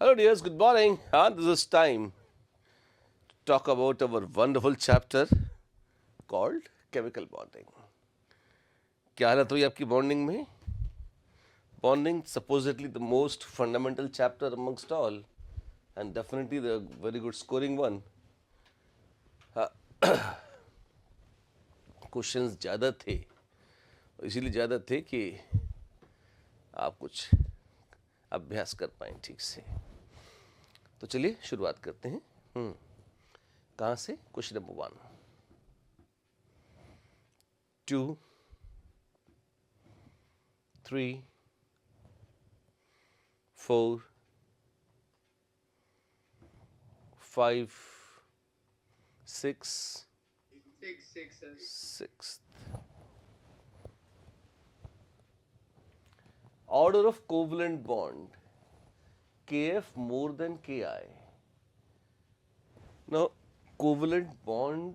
Hello, dears. Good morning. This is time to talk about our wonderful chapter called chemical bonding. क्या हालत हुई आपकी bonding में? Bonding, supposedly the most fundamental chapter amongst all, and definitely the very good scoring one. Questions ज़्यादा थे, इसीलिए ज़्यादा थे कि आप कुछ अभ्यास कर पाएँ ठीक से. तो चलिए शुरुआत करते हैं. कहाँ से? Question number 1, 2, 3, 4, 5, 6, sixth. Order of covalent bond, Kf more than Ki. Now, covalent bond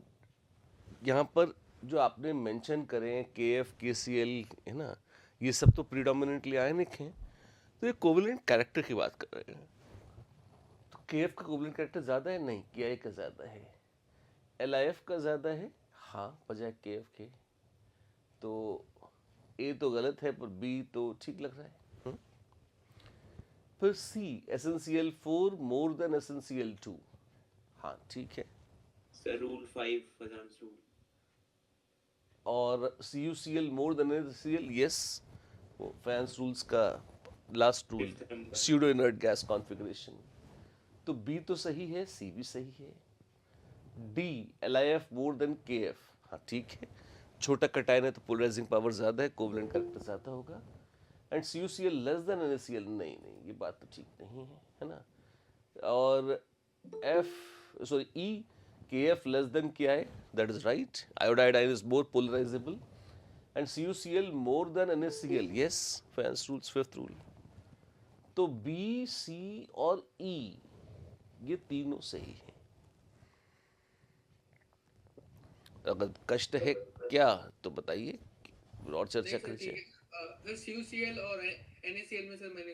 यहाँ पर जो आपने मेंशन करे हैं Kf, KCl है ना, ये सब तो प्रीडोमिनेंटली आयनिक हैं. तो ये कोवलेंट कैरेक्टर की बात कर रहे हैं. तो Kf का कोवलेंट कैरेक्टर ज़्यादा है? नहीं, Ki का ज़्यादा है. Lif का ज़्यादा है, हाँ, बजाय Kf के. तो A तो गलत है, पर B तो ठीक लग रहा है. फिर C, SnCl4 more than SnCl2, हाँ ठीक है. Sir rule 5 Fajans rule. और CuCl more than NaCl, yes, वो फैंस रूल्स का last rule, pseudo inert gas configuration. तो B तो सही है, C भी सही है. D, LiF more than KF, हाँ ठीक है. छोटा कटायन है तो पोलराइजिंग पावर ज़्यादा है, कोवलेंट कैरेक्टर ज़्यादा होगा. And CuCl less than NaCl, नहीं नहीं, ये बात तो ठीक नहीं है ना. और E, Kf less than Ki, that is right. Iodide ion is more polarizable. And CuCl more than NaCl, yes, fans rules, fifth rule. तो B, C और E ये तीनों सही हैं. अगर कष्ट है क्या तो बताइए और चर्चा करें. सर CuCl और NaCl में सर मैंने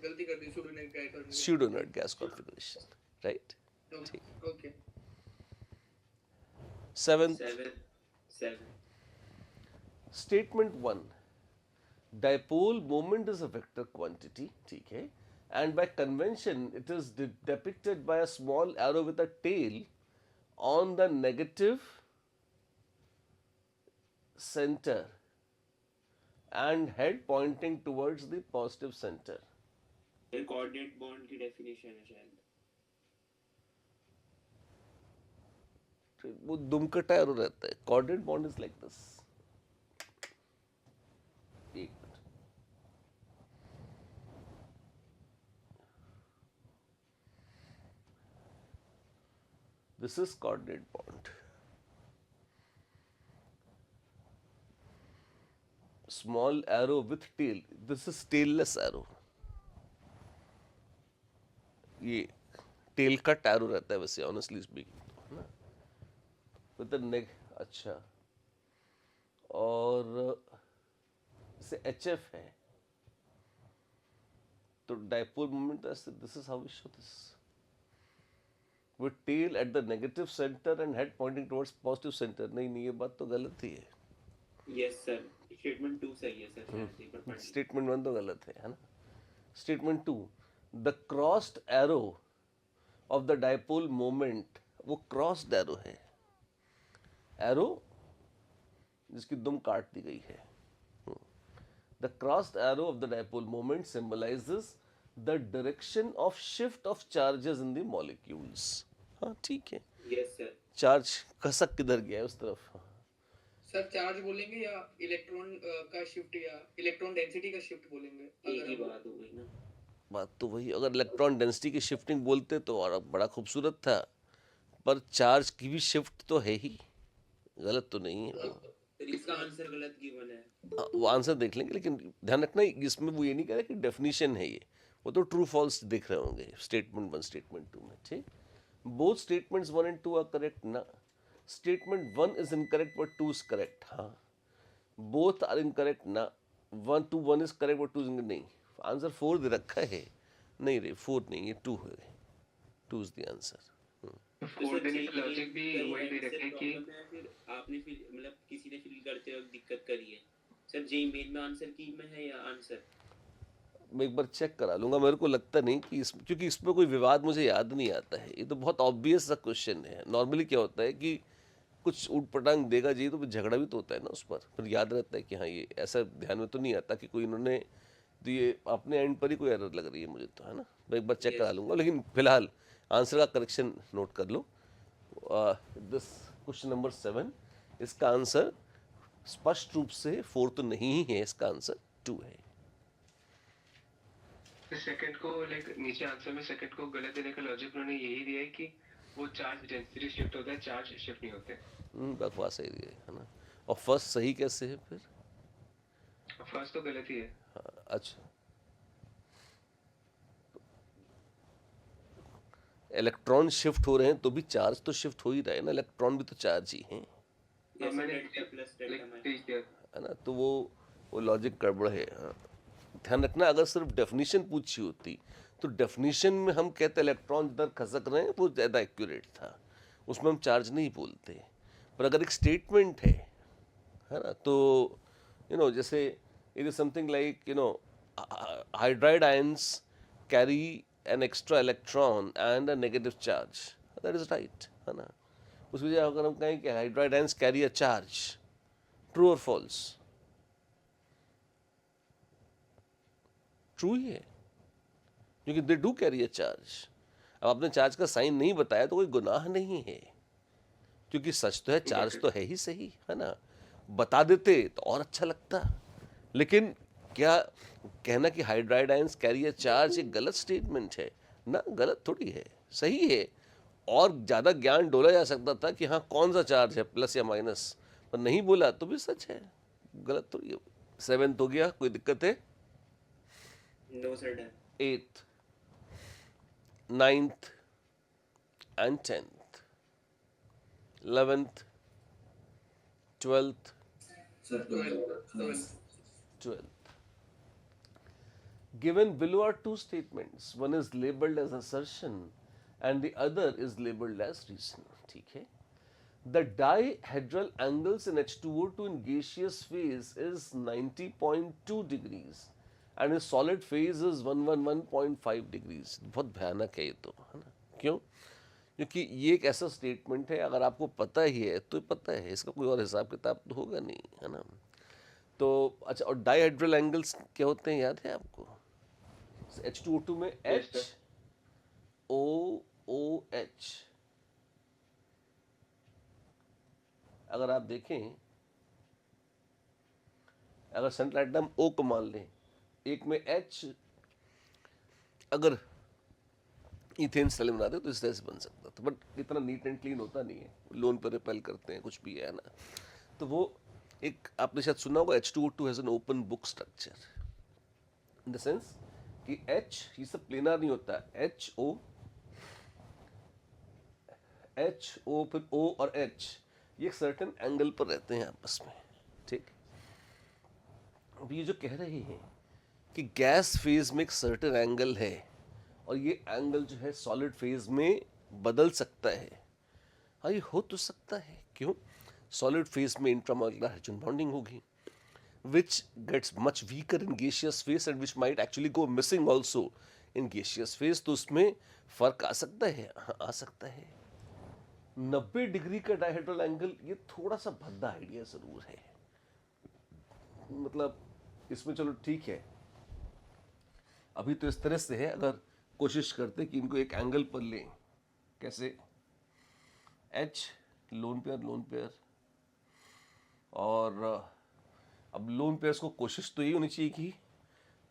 गलती कर दी, स्यूडोनेट गैस कॉन्फ़िगरेशन, राइट. ठीक. Okay. 7th 7 statement 1, dipole moment is a vector quantity, ठीक है, and by convention it is depicted by a small arrow with a tail on the negative center and head pointing towards the positive center. Coordinate bond की definition है शायद. वो दुमकटा arrow रहता है. Coordinate bond is like this. This is coordinate bond. Small arrow with tail. This is tailless arrow. ये tell cut arrow रहता है वैसे, ऑनेस्टली स्पीकिंग, है ना. विद नेक, अच्छा. और जैसे HF है तो dipole moment, this is how we show this, with tail at the negative center and head pointing towards positive center. नहीं नहीं, ये बात तो गलत ही है. यस सर, स्टेटमेंट 2 सही है सर. स्टेटमेंट 1 तो गलत है ना. Statement 2, the crossed arrow of the dipole moment, वो क्रॉस्ड एरो है, एरो जिसकी दुम काट दी गई है. The crossed arrow of the dipole moment symbolizes the direction of shift of charges in the molecules. हाँ ठीक है. Yes sir. चार्ज खसक किधर गया है उस तरफ. सर चार्ज बोलेंगे या इलेक्ट्रॉन का शिफ्ट या इलेक्ट्रॉन डेंसिटी का शिफ्ट बोलेंगे? एक ही बात हो गई ना. बात तो वही. अगर इलेक्ट्रॉन डेंसिटी की शिफ्टिंग बोलते तो और बड़ा खूबसूरत था, पर चार्ज की भी शिफ्ट तो है ही. गलत तो नहीं है. इसका आंसर गलत गिवन है. वो आंसर देख लेंगे, लेकिन ध्यान रखना इसमें वो ये नहीं कह रहा कि डेफिनेशन है ये, वो तो ट्रू फॉल्स दिख रहे होंगे स्टेटमेंट 1 स्टेटमेंट 2 में. ठीक. Both statements 1 and 2 are correct ना. Statement 1 is incorrect but 2 is correct. हाँ, बोथ आर इनकरेक्ट ना. 1 is correct but 2 is नहीं. आंसर 4 दे रखा है. नहीं रे 4 नहीं, ये 2 है, 2 इज द आंसर। तो फोर सर देने का जेईई लॉजिक भी का ये वही दे आंसर रखे हैं कि प्रॉब्लम है, फिर आपने फिर मतलब किसी ने फिल करते वक्त दिक्कत करी है सर? जेईई मेन में आंसर की में है या आंसर? मैं एक बार चेक करा लूंगा, मेरे को लगता नहीं कि क्योंकि इसमें कोई विवाद मुझे याद नहीं आता है, ये तो बहुत ऑब्वियस सा क्वेश्चन है। नॉर्मली क्या होता है कि कुछ ऊट पटांग देगा जी तो फिर झगड़ा भी तो होता है ना उस पर, फिर याद रहता है कि हाँ ये ऐसा, ध्यान में तो नहीं आता कि कोई इन्होंने, तो ये अपने एंड पर ही कोई एरर लग रही है मुझे तो, है ना। मैं एक बार चेक करा लूंगा, लेकिन फिलहाल आंसर का करेक्शन नोट कर लो। दिस क्वेश्चन नंबर 7, इसका आंसर स्पष्ट रूप से 4 तो नहीं ही है, इसका आंसर 2 है। सेकंड को लाइक नीचे आंसर में सेकंड को गलत देने का लॉजिक उन्होंने यही दिया है कि वो चार्ज डेंसिटी शिफ्ट होता है, चार्ज शिफ्ट नहीं होते। बकवास है ना। और फर्स्ट सही कैसे है फिर? फर्स्ट तो गलत ही है। हाँ, अच्छा, इलेक्ट्रॉन शिफ्ट हो रहे हैं तो भी चार्ज तो शिफ्ट हो ही रहा है ना, इलेक्ट्रॉन भी तो चार्ज ही हैं, यस मैंने delta plus delta like minus. ठीक है। है ना। तो वो लॉजिक गड़बड़ है। हाँ, ध्यान रखना, अगर सिर्फ डेफिनेशन पूछी होती तो डेफिनेशन में हम कहते इलेक्ट्रॉन जिधर खसक रहे हैं वो ज़्यादा एक्यूरेट था, उसमें हम चार्ज नहीं बोलते। पर अगर एक स्टेटमेंट है ना, तो जैसे it is something like hydride ions carry an extra electron and a negative charge, that is right, है ना। उस वजह अगर हम कहें कि hydride ions carry a charge, true और फॉल्स? ट्रू ही है, क्योंकि they do carry a charge. अब आपने चार्ज का साइन नहीं बताया तो कोई गुनाह नहीं है, क्योंकि सच तो है, चार्ज तो है ही सही, है ना। बता देते तो और अच्छा लगता, लेकिन क्या कहना कि hydride ions carry a charge एक गलत स्टेटमेंट है ना, गलत थोड़ी है, सही है। और ज़्यादा ज्ञान डोला जा सकता था कि हाँ कौन सा चार्ज है, प्लस या माइनस, पर नहीं बोला तो भी सच है, गलत थोड़ी है। 7th हो गया, कोई दिक्कत है? No sir done. 8th, 9th and 10th, 11th, 12th, sir 12। Given below are two statements. One is labeled as assertion and the other is labeled as reason. ठीक है? The dihedral angles in H2O2 in gaseous phase is 90.2 degrees and in solid phase is 111.5 degrees. बहुत भयानक है ये तो, है ना? क्यों? क्योंकि ये एक ऐसा स्टेटमेंट है, अगर आपको पता ही है तो पता है, इसका कोई और हिसाब किताब तो होगा नहीं, है ना। तो अच्छा, और डाइहेड्रल एंगल्स क्या होते हैं, याद है आपको? H2O2 में H O O H, अगर आप देखें, अगर सेंट्रल एटम O को मान लें, एक में H, अगर इथेन सेल बनाते तो इस तरह से बन सकता था, बट इतना नीट एंड क्लीन होता नहीं है, लोन पर रिपेल करते हैं, कुछ भी है ना। तो वो एक आपने शायद सुना होगा, H2O2 has an open book structure, in the sense कि H ये सब प्लेनर नहीं होता, HO फिर O और H ये एक सर्टेन एंगल पर रहते हैं आपस में, ठीक। अब ये जो कह रहे हैं कि गैस फेज में एक सर्टेन एंगल है और ये एंगल जो है सॉलिड फेज में बदल सकता है, हाँ ये हो तो सकता है। क्यों? सॉलिड फेज में इंट्रामॉलिक्यूलर हाइड्रोजन बॉन्डिंग होगी which gets much weaker in gaseous phase and which might actually go missing also in gaseous phase, तो उसमें फर्क आ सकता है, हाँ आ सकता है। 90 डिग्री का डायहेड्रल एंगल ये थोड़ा सा भद्दा आइडिया जरूर है, मतलब इसमें चलो ठीक है, अभी तो इस तरह से है, अगर कोशिश करते कि इनको एक एंगल पर लें, कैसे H लोन पेयर और अब लोन पेयर्स को कोशिश तो यही होनी चाहिए कि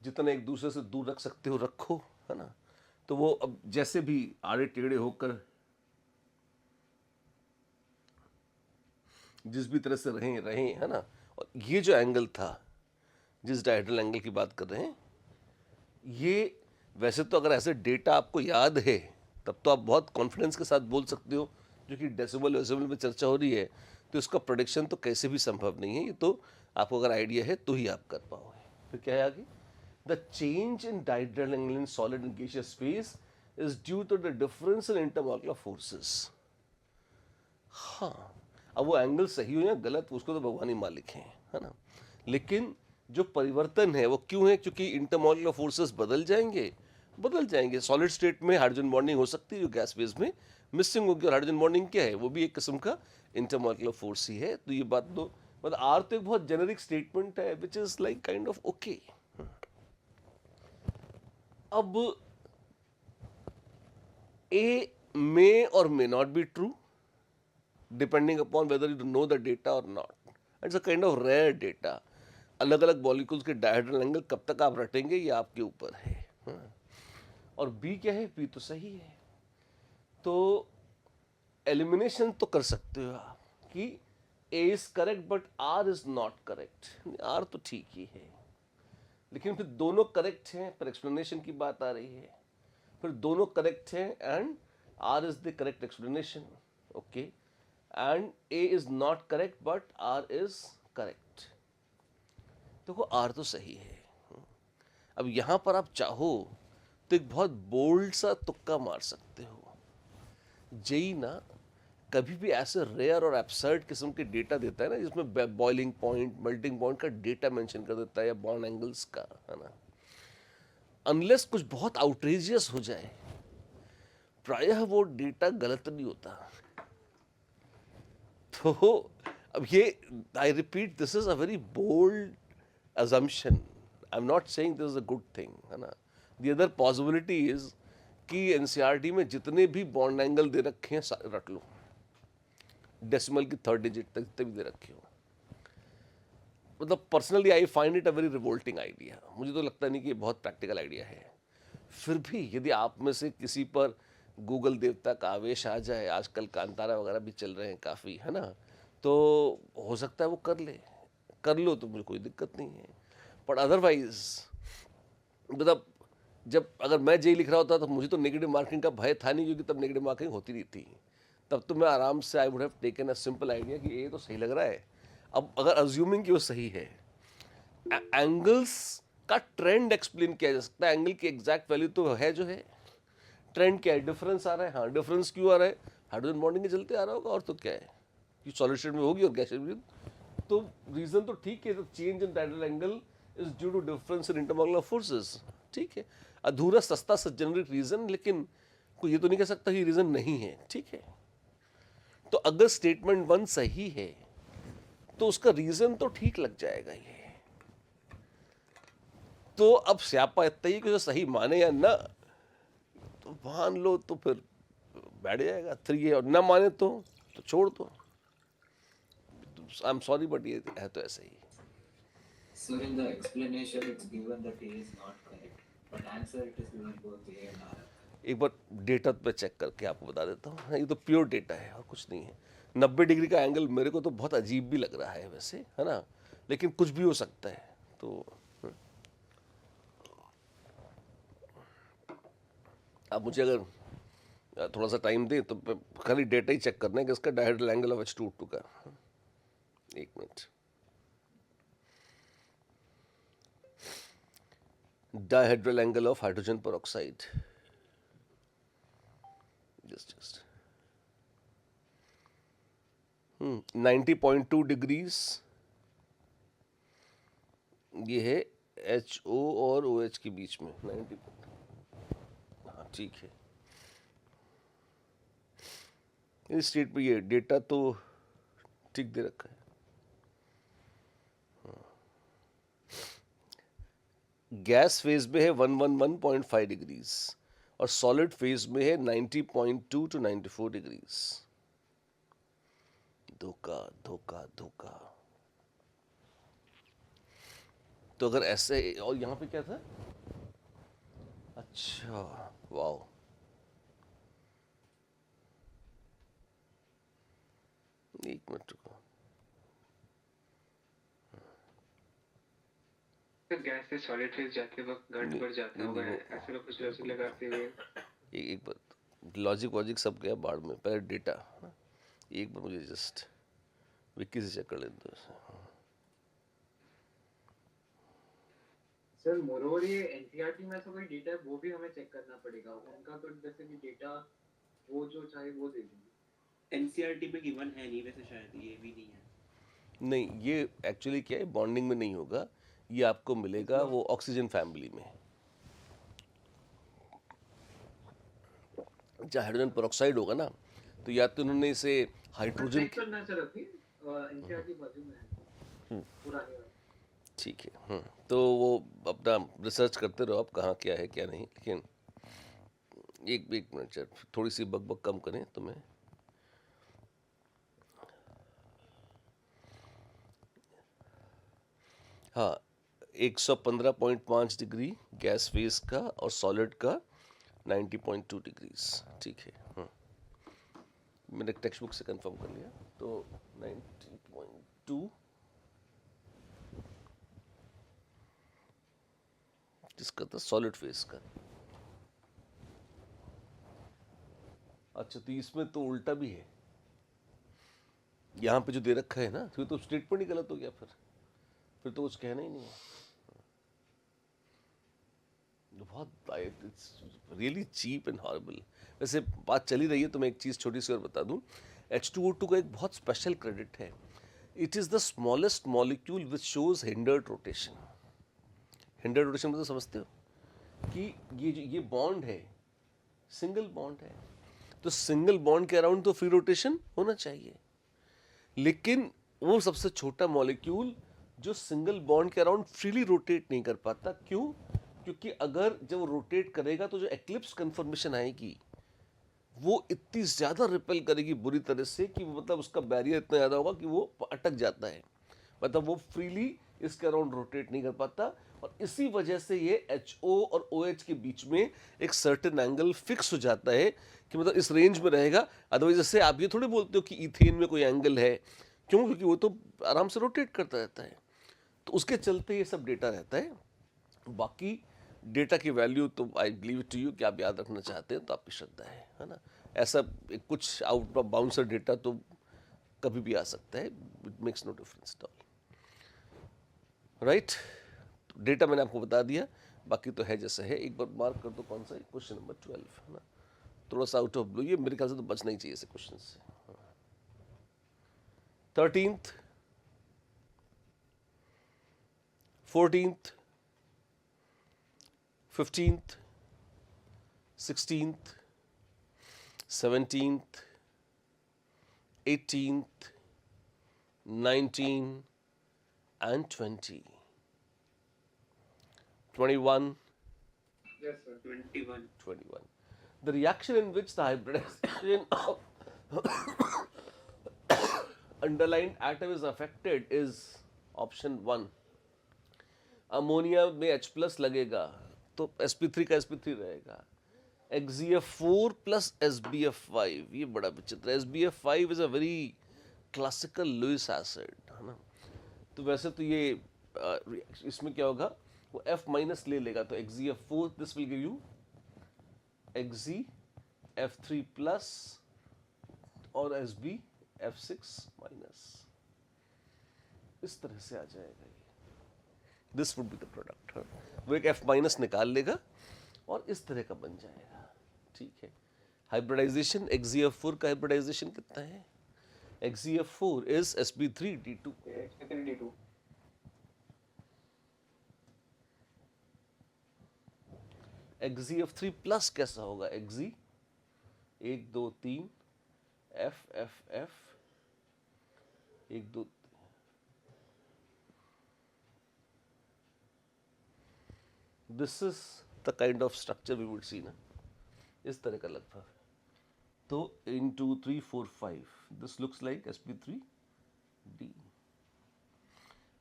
जितना एक दूसरे से दूर रख सकते हो रखो, है ना। तो वो अब जैसे भी आड़े टेढ़े होकर जिस भी तरह से रहें, है ना। और ये जो एंगल था, जिस डायहेड्रल एंगल की बात कर रहे हैं, ये वैसे तो अगर ऐसे डेटा आपको याद है तब तो आप बहुत कॉन्फिडेंस के साथ बोल सकते हो, जो कि डेसिबल में चर्चा हो रही है, तो इसका प्रोडिक्शन तो कैसे भी संभव नहीं है, ये तो आपको अगर आइडिया है तो ही आप कर पाओगे। फिर क्या है आगे? The change in dihedral angle in solid and gaseous phase is due to the difference in intermolecular forces. हाँ, अब वो एंगल सही हो या गलत उसको तो भगवान ही मालिक हैं, है ना। लेकिन जो परिवर्तन है वो क्यों है? क्योंकि इंटरमॉलिकुलर फोर्सेस बदल जाएंगे। सॉलिड स्टेट में हाइड्रोजन बॉन्डिंग हो सकती है जो गैस फेज में मिसिंग होगी, और हाइड्रोजन बॉन्डिंग क्या है? वो भी एक किस्म का इंटरमॉलिकुलर फोर्स ही है। तो ये बात तो मतलब आर तो एक बहुत जेनरिक स्टेटमेंट है which is like kind of okay. अब ए मे और may not be true depending upon whether you know the data और not. It's a kind of rare data. अलग अलग मॉलिक्यूल्स के डायहेड्रल एंगल कब तक आप रटेंगे ये आपके ऊपर है। और बी क्या है? बी तो सही है। तो एलिमिनेशन तो कर सकते हो आप कि A is correct but R is not correct. R तो ठीक ही है, लेकिन फिर दोनों करेक्ट हैं, पर एक्सप्लेनेशन की बात आ रही है। फिर दोनों करेक्ट हैं and R is the correct explanation, okay, and A is not correct but R is correct. देखो आर तो सही है। अब यहां पर आप चाहो तो एक बहुत बोल्ड सा तुक्का मार सकते हो। जेई ना कभी भी ऐसे रेयर और एब्सर्ड किस्म के डेटा देता है ना, जिसमें बॉइलिंग पॉइंट, मेल्टिंग पॉइंट का डेटा मेंशन कर देता है या बॉन्ड एंगल्स का, है ना। अनलेस कुछ बहुत आउटरेजियस हो जाए, प्रायः वो डेटा गलत नहीं होता। तो अब ये I repeat, this is a very bold assumption. I'm not saying this is a good thing, है ना। The other possibility is कि NCERT में जितने भी बॉन्ड एंगल दे रखे हैं रट लो, डेसिमल की 3rd डिजिट तक जितने भी दे रखे हो। मतलब personally I find it a very revolting idea. मुझे तो लगता नहीं कि ये बहुत प्रैक्टिकल आइडिया है। फिर भी यदि आप में से किसी पर गूगल देवता का आवेश आ जाए, आजकल कांतारा वगैरह भी चल रहे हैं काफ़ी, है ना, तो हो सकता है वो कर लो तो मुझे कोई दिक्कत नहीं है। पर अदरवाइज मतलब जब अगर मैं जेई लिख रहा होता तो मुझे तो नेगेटिव मार्किंग का भय था नहीं, क्योंकि तब नेगेटिव मार्किंग होती नहीं थी। तब तो मैं आराम से I would have taken a simple idea कि ये तो सही लग रहा है। अब अगर अज्यूमिंग कि वो सही है, एंगल्स का ट्रेंड एक्सप्लेन किया जा सकता है। एंगल की एग्जैक्ट वैल्यू तो है जो है, ट्रेंड क्या है? डिफरेंस आ रहा है। हाँ, डिफरेंस क्यों आ रहा है? हाइड्रोजन बॉन्डिंग के चलते आ रहा होगा, और तो क्या है कि सॉलिड स्टेट में होगी और गैस में। तो रीजन तो ठीक है, तो change in dihedral angle is due to difference in intermolecular forces. ठीक है, अधूरा सस्ता सा जेनरिक रीजन, लेकिन कोई ये तो नहीं कह सकता कि रीजन नहीं है। ठीक है, तो अगर स्टेटमेंट 1 सही है तो उसका रीजन तो ठीक लग जाएगा ये। तो अब स्यापा इतना ही कि जो सही माने या ना, तो मान लो तो फिर बैठ जाएगा 3 है, और ना माने तो छोड़ दो। आई एम सॉरी बट ये है तो ऐसे ही। So in the explanation, it's given that A is not correct, but answer it is given both A and R. एक बार डेटा पे चेक करके आपको बता देता हूँ। ये तो प्योर डेटा है और कुछ नहीं है। 90 डिग्री का एंगल मेरे को तो बहुत अजीब भी लग रहा है वैसे, है ना, लेकिन कुछ भी हो सकता है। तो आप मुझे अगर थोड़ा सा टाइम दें तो खाली डेटा ही चेक करना है कि इसका डायहेड्रल एंगल ऑफ H2O2 का। एक minute. Dihedral angle of hydrogen peroxide, just 90.2 degrees ये है HO और OH के बीच में 90। हाँ ठीक है, इस स्टेट पे ये डेटा तो ठीक दे रखा है। गैस फेज में है 111.5 डिग्रीज और सॉलिड फेज में है 90.2 to 94 डिग्रीज। धोखा धोखा धोखा। तो अगर ऐसे, और यहां पे क्या था? अच्छा वाओ, एक मिनट रुको। गैस से सॉलिड फेज जाते वक्त घट बढ़ जाता होगा, ऐसे लोग कुछ लॉजिक लगाते हुए। एक बार लॉजिक सब गया बाढ़ में, पहले डेटा। एक बार मुझे जस्ट विकी से चेक कर लेते हैं। सर मोरोवर ये एनसीईआरटी में ऐसा कोई डेटा है वो भी हमें चेक करना पड़ेगा, उनका तो जैसे कि डेटा वो जो चाहे वो दे देंगे। एनसीईआरटी में गिवन है नहीं वैसे, शायद ये भी नहीं है। नहीं, ये एक्चुअली क्या है, बॉन्डिंग में नहीं होगा, ये आपको मिलेगा वो ऑक्सीजन फैमिली में। जहाँ हाइड्रोजन पेरोक्साइड होगा ना, तो या तो उन्होंने इसे हाइड्रोजन, चेक करना है सर अभी, एनसीईआरटी बाजू में है पुराने वाला। ठीक है। तो वो अपना रिसर्च करते रहो आप कहाँ क्या है क्या नहीं, लेकिन एक मिनट सर, थोड़ी सी बकबक कम करें तो मैं हाँ, 115.5 डिग्री गैस फेज का और सॉलिड का 90.2 डिग्रीज, ठीक है। मैंने टेक्स्ट बुक से कंफर्म कर लिया, तो 90.2 जिसका था सॉलिड फेज का। अच्छा, तो इसमें तो उल्टा भी है, यहाँ पे जो दे रखा है ना, फिर तो स्टेटमेंट ही गलत हो गया, फिर तो कुछ कहना ही नहीं है। बहुत it's really cheap and horrible. वैसे बात चली रही है तो मैं एक चीज़ छोटी सी और बता दूं, H2O2 का एक बहुत स्पेशल क्रेडिट है, it is the smallest molecule which shows hindered rotation. Hindered rotation मतलब समझते हो कि ये बॉन्ड है, सिंगल बॉन्ड है, तो सिंगल बॉन्ड के अराउंड तो फ्री रोटेशन होना चाहिए, लेकिन वो सबसे छोटा मॉलिक्यूल जो सिंगल बॉन्ड के अराउंड फ्रीली रोटेट नहीं कर पाता। क्यों? क्योंकि अगर जब वो रोटेट करेगा तो जो एक्लिप्स कन्फर्मेशन आएगी वो इतनी ज़्यादा रिपेल करेगी बुरी तरह से कि मतलब उसका बैरियर इतना ज़्यादा होगा कि वो अटक जाता है, मतलब वो फ्रीली इसके अराउंड रोटेट नहीं कर पाता। और इसी वजह से ये HO और OH के बीच में एक सर्टेन एंगल फिक्स हो जाता है कि मतलब इस रेंज में रहेगा। अदरवाइज जैसे आप ये थोड़ी बोलते हो कि इथेन में कोई एंगल है, क्यों? क्योंकि वो तो आराम से रोटेट करता रहता है, तो उसके चलते ये सब डेटा रहता है। बाकी डेटा की वैल्यू तो आई बिलीव टू यू कि आप याद रखना चाहते हैं तो आपकी श्रद्धा है ना। ऐसा कुछ आउट ऑफ बाउंसर डेटा तो कभी भी आ सकता है, it makes no difference at all, right. Data मैंने आपको बता दिया, बाकी तो है जैसा है। एक बार मार्क कर दो, कौन सा है? क्वेश्चन नंबर 12 है ना, थोड़ा सा आउट ऑफ ब्लू, ये मेरे ख्याल से तो बचना ही चाहिए ऐसे क्वेश्चन से। 13th 14th 15th 16th 17th 18th 19 and 20 21 yes sir. 21। The reaction in which the hybridization of underlined atom is affected is option 1. Ammonia में H+ लगेगा तो sp3 का sp3 रहेगा, XeF4 प्लस SbF5, ये बड़ा विचित्र है। SbF5 is a very classical Lewis acid, है ना। तो वैसे तो ये इसमें क्या होगा, वो F- ले लेगा, तो XeF4 this will give you XeF3 plus और SbF6 माइनस, इस तरह से आ जाएगा ये। This would be the product. वो एक F- निकाल लेगा और इस तरह का बन जाएगा, ठीक है। हाइब्रिडाइजेशन XeF4 का हाइब्रिडाइजेशन कितना है? XeF4 is sp3d2। sp3d2 XeF3 plus कैसा होगा? Xe 1 2 3 F 1 2, this is the kind of structure we would see ना, इस तरह का लगभग। तो 1 2 3 4 5 this looks like sp3d।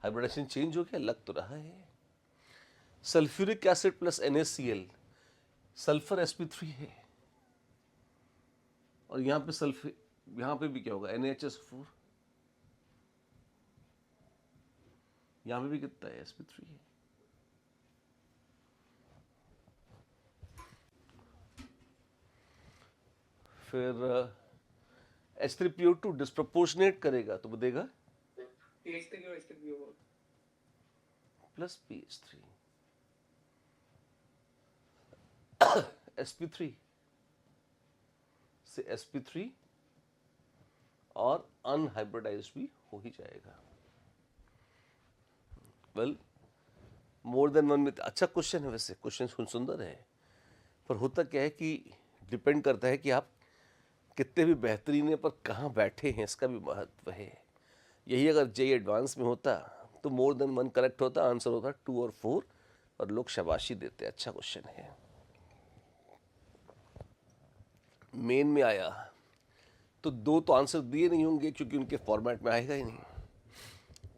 Hybridisation change हो गया, लग तो रहा है। Sulphuric acid plus NaCl, sulphur sp3 है, और यहाँ पे सल्फर, यहाँ पे भी क्या होगा? NaHS4, यहाँ पे भी कितना है? sp3 है। फिर H3PO2 डिस्प्रोपोर्शनेट करेगा तो देगा TH3 और H3PO4 प्लस PH3। sp3 से sp3 और अनहाइब्रिडाइज्ड भी हो ही जाएगा। वेल मोर देन वन में अच्छा क्वेश्चन है, वैसे क्वेश्चन सुंदर है, पर होता क्या है कि डिपेंड करता है कि आप कितने भी बेहतरीन है पर कहाँ बैठे हैं, इसका भी महत्व है। यही अगर जेई एडवांस में होता तो मोर देन वन करेक्ट होता, आंसर होता 2 और 4 और लोग शाबाशी देते। अच्छा क्वेश्चन है। मेन में आया तो 2 तो आंसर दिए नहीं होंगे क्योंकि उनके फॉर्मेट में आएगा ही नहीं,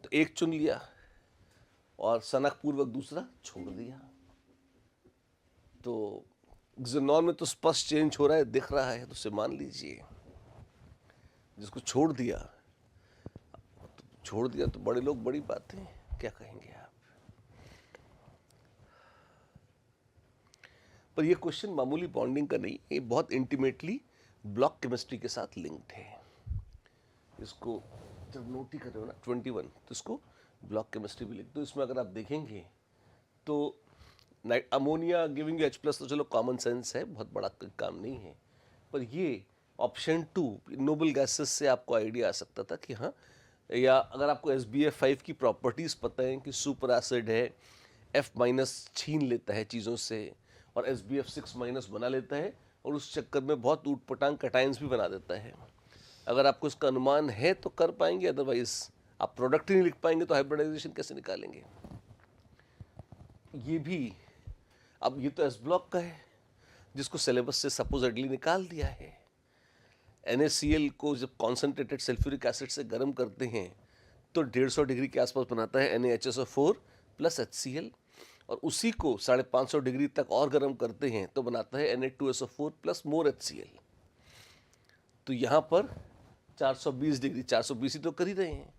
तो एक चुन लिया और सनक पूर्वक दूसरा छोड़ दिया। तो ज़ेनॉन में तो स्पष्ट चेंज हो रहा है, दिख रहा है, तो उसे मान लीजिए। जिसको छोड़ दिया तो बड़े लोग बड़ी बातें क्या कहेंगे आप। पर ये क्वेश्चन मामूली बॉन्डिंग का नहीं, ये बहुत इंटीमेटली ब्लॉक केमिस्ट्री के साथ लिंक्ड है। इसको जब नोट ही कर रहे हो ना 21, तो इसको ब्लॉक केमिस्ट्री भी लिख दो। इसमें अगर आप देखेंगे तो अमोनिया गिविंग एच प्लस तो चलो कॉमन सेंस है, बहुत बड़ा काम नहीं है, पर ये ऑप्शन 2 नोबल गैसेस से आपको आइडिया आ सकता था कि हाँ, या अगर आपको SbF5 की प्रॉपर्टीज़ पता है कि सुपर एसिड है, F- छीन लेता है चीज़ों से और SbF6- बना लेता है और उस चक्कर में बहुत ऊटपटांग कटाइंस भी बना देता है। अगर आपको इसका अनुमान है तो कर पाएंगे, अदरवाइज आप प्रोडक्ट ही नहीं लिख पाएंगे तो हाइब्रिडाइजेशन कैसे निकालेंगे। ये भी अब ये तो एस ब्लॉक का है जिसको सिलेबस से सपोजिटली निकाल दिया है। NaCl को जब कॉन्सेंट्रेटेड सल्फ्यूरिक एसिड से गर्म करते हैं तो 150 डिग्री के आसपास बनाता है NaHSO4 प्लस HCl, और उसी को 550 डिग्री तक और गर्म करते हैं तो बनाता है Na2SO4 प्लस मोर HCl। तो यहाँ पर 420 डिग्री, 420 ही तो कर ही रहे हैं,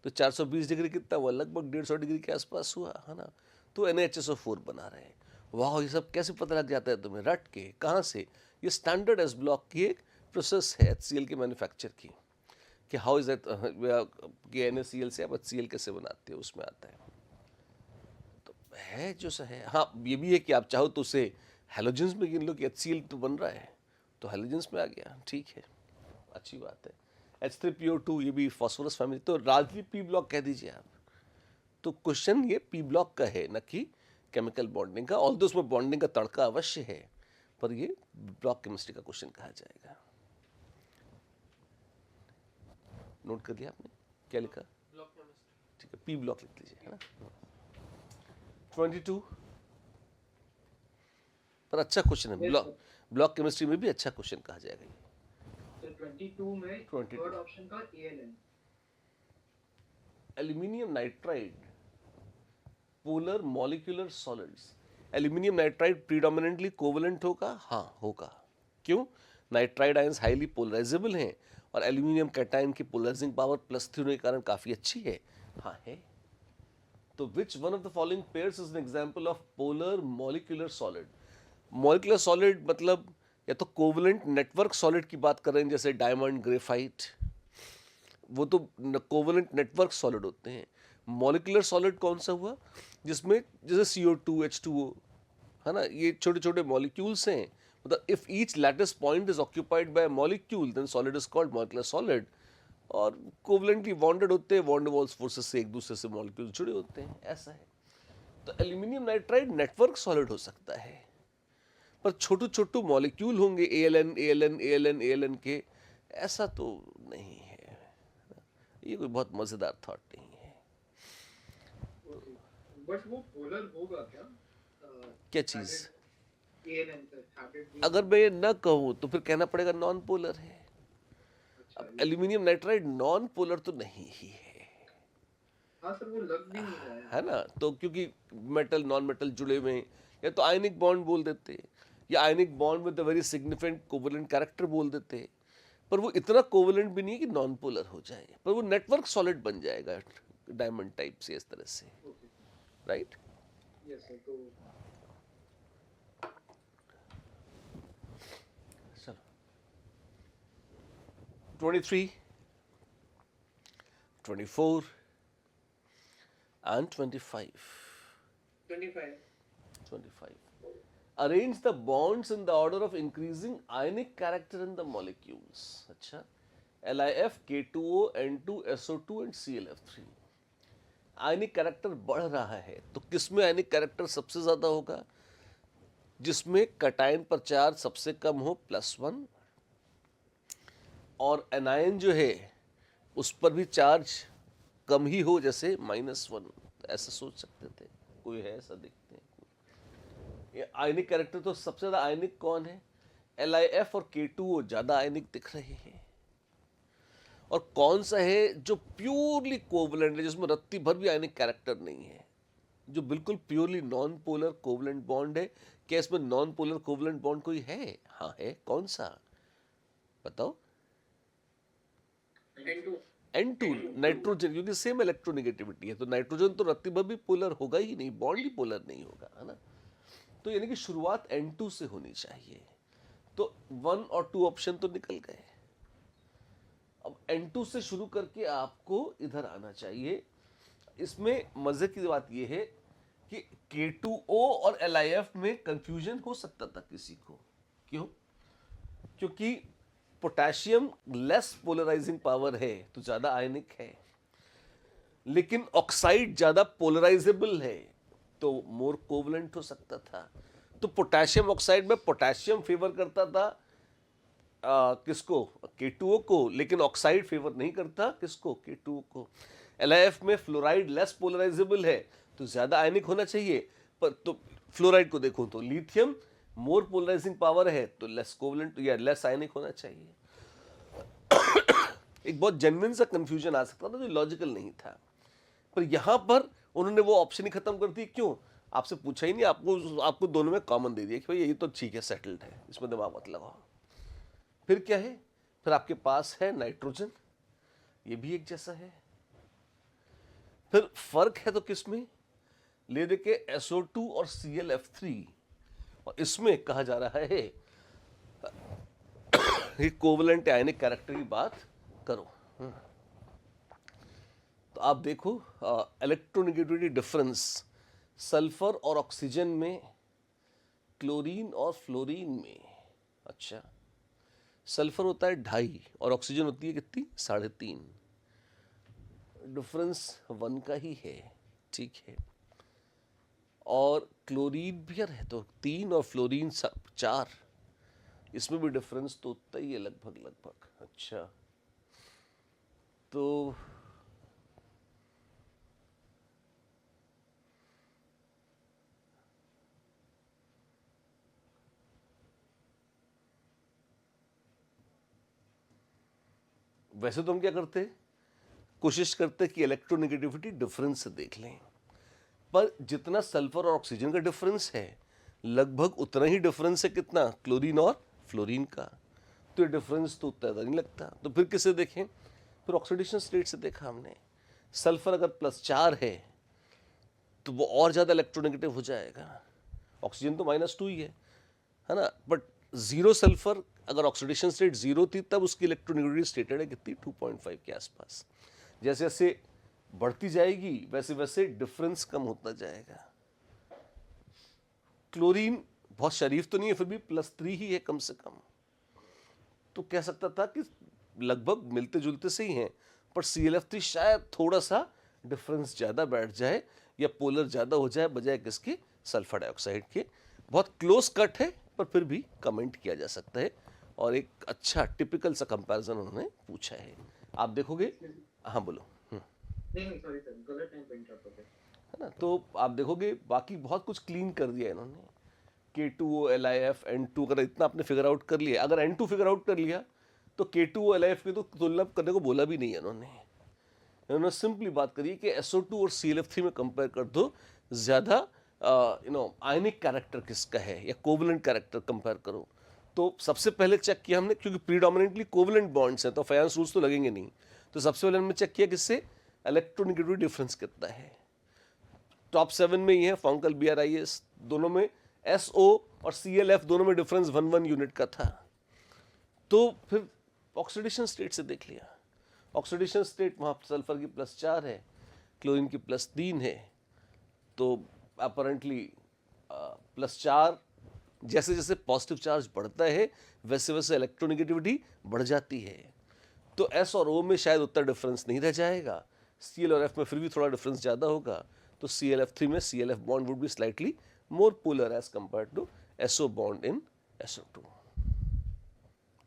तो 420 डिग्री कितना हुआ, लगभग 150 डिग्री के आसपास हुआ है ना। तो NaHSO4 बना रहे हैं। वाह, ये सब कैसे पता लग जाता है तुम्हें, रट के कहाँ से? ये स्टैंडर्ड एस ब्लॉक की एक प्रोसेस है HCl के मैन्युफैक्चर की, कि हाउ इज दैट कि NaCl से आप HCl कैसे बनाते हो, उसमें आता है। तो है जो सा है। हाँ, ये भी है कि आप चाहो तो उसे हेलोजेंस में गिन लो कि HCl तो बन रहा है, तो हेलोजेंस में आ गया, ठीक है, अच्छी बात है। H3PO2 ये भी फॉस्फोरस फैमिली, तो राजली पी ब्लॉक कह दीजिए आप। तो क्वेश्चन ये पी ब्लॉक का है, न कि केमिकल बॉन्डिंग का, ऑल्दो उसमें बॉन्डिंग का तड़का अवश्य है, पर ये ब्लॉक केमिस्ट्री का क्वेश्चन कहा जाएगा। नोट कर लिया आपने क्या लिखा? ठीक है, पी ब्लॉक लिख लीजिए, है ना। 22 पर अच्छा क्वेश्चन है, ब्लॉक केमिस्ट्री में भी अच्छा क्वेश्चन कहा जाएगा ये। 22 में 22 थर्ड ऑप्शन का ALN, aluminium nitride polar molecular solids. Aluminium nitride predominantly covalent होगा, हाँ होगा। क्यों? नाइट्राइड आयंस हाईली पोलराइजेबल हैं और एल्यूमिनियम कैटायन की पोलराइजिंग पावर +3 होने के कारण काफ़ी अच्छी है, हाँ है। तो which one of the following pairs is an example of polar molecular solid? Molecular solid मतलब या तो कोवलेंट नेटवर्क सॉलिड की बात कर रहे हैं, जैसे डायमंड, ग्रेफाइट, वो तो कोवलेंट नेटवर्क सॉलिड होते हैं। मॉलिक्यूलर सॉलिड कौन सा हुआ? जिसमें जैसे CO2, H2O, है ना, ये छोटे छोटे मॉलिक्यूल्स हैं। मतलब if each lattice point is occupied by molecule then solid is called molecular solid. और कोवलेंटली बॉन्डेड होते हैं, वॉन डर वाल्स फोर्सेस से एक दूसरे से मॉलिक्यूल जुड़े होते हैं, ऐसा है। तो एल्यूमिनियम नाइट्राइड नेटवर्क सॉलिड हो सकता है, पर छोटू छोटू मॉलिक्यूल होंगे ALN के, ऐसा तो नहीं है। ये कोई बहुत मजेदार थॉट नहीं है। बट वो पोलर होगा क्या? क्या चीज? ALN से हैबिट। अगर मैं ये न कहूँ तो फिर कहना पड़ेगा नॉन पोलर है। अब एल्यूमिनियम नाइट्राइड नॉन पोलर तो नहीं ही है, हाँ सर, वो लग भी नहीं रहा है ना। तो क्योंकि मेटल नॉन मेटल जुड़े हुए हैं, या तो आयनिक बॉन्ड बोल देते, या ionic bond with a very significant covalent character बोल देते, पर वो इतना कोवलेंट भी नहीं है कि नॉन पोलर हो जाए, पर वो नेटवर्क सॉलिड बन जाएगा डायमंड टाइप से, इस तरह से, राइट। Yes sir. तो चलो 23, 24 and 25. 25. Arrange the bonds in the order of increasing ionic character in the molecules. अच्छा, LiF, K2O, N2, SO2 and ClF3। Ionic character बढ़ रहा है तो किसमें आयनिक कैरेक्टर सबसे ज्यादा होगा? जिसमें कटायन पर चार्ज सबसे कम हो +1, और एनायन जो है उस पर भी चार्ज कम ही हो, जैसे -1। ऐसा सोच सकते थे, कोई है ऐसा? देखते हैं। ये आयनिक कैरेक्टर तो सबसे ज्यादा आयनिक कौन है? LiF और K2O ज्यादा आयनिक दिख रहे हैं। और कौन सा है जो प्योरली कोवलेंट है, जिसमें रत्ती भर भी आयनिक कैरेक्टर नहीं है, जो बिल्कुल purely non polar covalent bond है? क्या इसमें नॉन पोलर कोवलेंट बॉन्ड कोई है? हाँ है। कौन सा बताओ? N2, नाइट्रोजन, क्योंकि सेम इलेक्ट्रोनेगेटिविटी है, तो नाइट्रोजन तो रत्ती भर भी पोलर होगा ही नहीं, बॉन्ड ही पोलर नहीं होगा, है ना? तो यानी कि शुरुआत N2 से होनी चाहिए। तो 1 और 2 ऑप्शन तो निकल गए। अब N2 से शुरू करके आपको इधर आना चाहिए। इसमें मजे की बात यह है कि K2O और LiF में कंफ्यूजन हो सकता था किसी को। क्यों? क्योंकि पोटेशियम लेस पोलराइजिंग पावर है तो ज्यादा आयनिक है, लेकिन ऑक्साइड ज्यादा पोलराइजेबल है तो मोर कोवलेंट हो सकता था। तो पोटेशियम ऑक्साइड में पोटेशियम फेवर करता था किसको? K2O को, लेकिन ऑक्साइड फेवर नहीं करता किसको? K2O को। LiF में फ्लोराइड लेस पोलराइजेबल है तो ज्यादा आयनिक होना चाहिए, पर तो फ्लोराइड को देखो तो लिथियम मोर पोलराइजिंग पावर है तो लेस कोवलेंट या लेस आयनिक होना चाहिए। एक बहुत जेन्युइन सा कंफ्यूजन आ सकता था जो लॉजिकल नहीं था, पर यहां पर उन्होंने वो ऑप्शन ही खत्म कर दी। क्यों? आपसे पूछा ही नहीं, आपको दोनों में कॉमन दे दिया कि भाई यही तो ठीक है, सेटल्ड है, इसमें दिमाग मत लगाओ। फिर क्या है? फिर आपके पास है नाइट्रोजन, ये भी एक जैसा है। फिर फर्क है तो किसमें? ले दे के SO2 और ClF3, और इसमें कहा जा रहा है कि कोवलेंट आयनिक कैरेक्टर की बात करो। तो आप देखो इलेक्ट्रोनेगेटिविटी डिफरेंस सल्फर और ऑक्सीजन में, क्लोरीन और फ्लोरीन में। अच्छा, सल्फर होता है 2.5 और ऑक्सीजन होती है कितनी? 3.5। डिफरेंस 1 का ही है, ठीक है। और क्लोरीन भी है तो 3 और फ्लोरीन 4, इसमें भी डिफरेंस तो उतना ही है लगभग। अच्छा, तो वैसे तो हम क्या करते? कोशिश करते कि इलेक्ट्रोनेगेटिविटी डिफरेंस से देख लें, पर जितना सल्फर और ऑक्सीजन का डिफरेंस है लगभग उतना ही डिफरेंस है कितना? क्लोरीन और फ्लोरीन का। तो ये डिफरेंस तो उतना ज़्यादा नहीं लगता। तो फिर किसे देखें? फिर ऑक्सीडेशन स्टेट से देखा हमने। सल्फर अगर +4 है तो वो और ज़्यादा इलेक्ट्रोनेगेटिव हो जाएगा। ऑक्सीजन तो -2 ही है ना? बट 0 सल्फर अगर ऑक्सीडेशन स्टेट 0 थी तब उसकी इलेक्ट्रोनेगेटिविटी स्टेटेड है कितनी? 2.5 के आसपास। जैसे जैसे बढ़ती जाएगी वैसे वैसे डिफरेंस कम होता जाएगा। क्लोरीन बहुत शरीफ तो नहीं है, फिर भी +3 ही है कम से कम। तो कह सकता था कि लगभग मिलते जुलते से ही हैं, पर ClF3 शायद थोड़ा सा डिफरेंस ज़्यादा बैठ जाए या पोलर ज़्यादा हो जाए बजाय किसके? सल्फर डाइऑक्साइड के। बहुत क्लोज कट है पर फिर भी कमेंट किया जा सकता है, और एक अच्छा टिपिकल सा कंपैरिजन उन्होंने पूछा है। आप देखोगे, हाँ बोलो। नहीं सॉरी सर, गलत टाइम पे इंटरप्ट हो गया, है ना? तो आप देखोगे बाकी बहुत कुछ क्लीन कर दिया इन्होंने। K2O, LiF, N2 अगर इतना आपने फिगर आउट कर लिया, अगर N2 फिगर आउट कर लिया तो K2O, LiF की तो तुलना करने को बोला भी नहीं है इन्होंने सिंपली बात करी कि SO2 और ClF3 में कंपेयर कर दो, ज़्यादा आयनिक कैरेक्टर किसका है या कोवलेंट कैरेक्टर कंपेयर करो। तो सबसे पहले चेक किया हमने, क्योंकि प्रीडोमिनेंटली कोवलेंट बॉन्ड्स हैं तो फायंस रूल्स तो लगेंगे नहीं, तो सबसे पहले हमने चेक किया किससे? इलेक्ट्रोनेगेटिविटी डिफरेंस कितना है। टॉप 7 में ही है फॉन्कल BRIS, दोनों में SO और ClF दोनों में डिफरेंस 1 यूनिट का था। तो फिर ऑक्सीडेशन स्टेट से देख लिया, ऑक्सीडेशन स्टेट वहाँ सल्फर की +4 है, क्लोरीन की +3 है, तो अपरेंटली +4 जैसे जैसे पॉजिटिव चार्ज बढ़ता है वैसे वैसे इलेक्ट्रोनेगेटिविटी बढ़ जाती है। तो एस और ओ में शायद उतना डिफरेंस नहीं रह जाएगा, Cl और F में फिर भी थोड़ा डिफरेंस ज़्यादा होगा। तो ClF3 में ClF bond would be slightly more polar as compare to SO bond in SO2।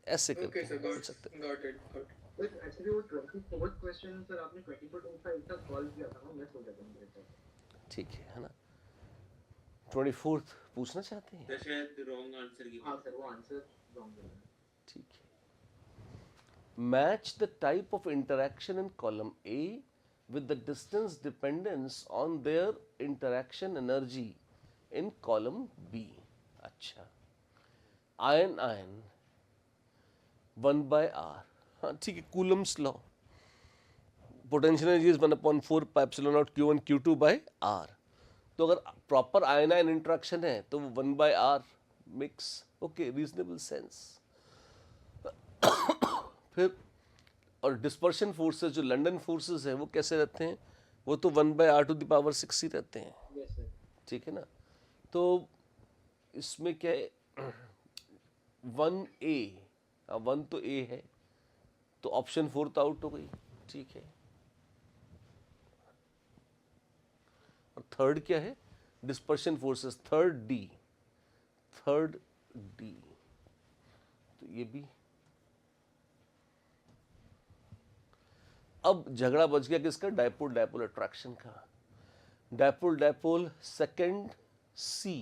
ऐसे करके Okay, sir. बोल सकते हैं। Got it. बट एक्चुअली वो 24th क्वेश्चन सर आपने 24-25 तक सॉल्व किया था ना, मिस हो गया था मेरे से। ठीक है ना। 24th पूछना चाहते हैं? सर शायद रॉन्ग आंसर की हाँ सर, वो आंसर रॉन्ग है। ठीक है। Match the type of interaction in column A with the distance dependence on their interaction energy in column B। अच्छा, आयन आयन 1/r, हाँ ठीक है, Coulomb's law, potential energy is 1/4 pi epsilon naught Q1 Q2 by R। तो अगर proper ion ion interaction है तो वो 1/r mix, okay, reasonable sense. फिर और डिस्पर्शन फोर्सेस जो लंदन फोर्सेस है वो कैसे रहते हैं? वो तो 1/r⁶ ही रहते हैं, यस सर। ठीक है ना। तो इसमें क्या है, 1A, 1 तो A है, तो ऑप्शन 4 तो आउट हो गई, ठीक है। और थर्ड क्या है? डिस्पर्शन फोर्सेस, थर्ड D, तो ये भी। अब झगड़ा बच गया किसका? डायपोल डायपोल अट्रैक्शन का। Dipole dipole second C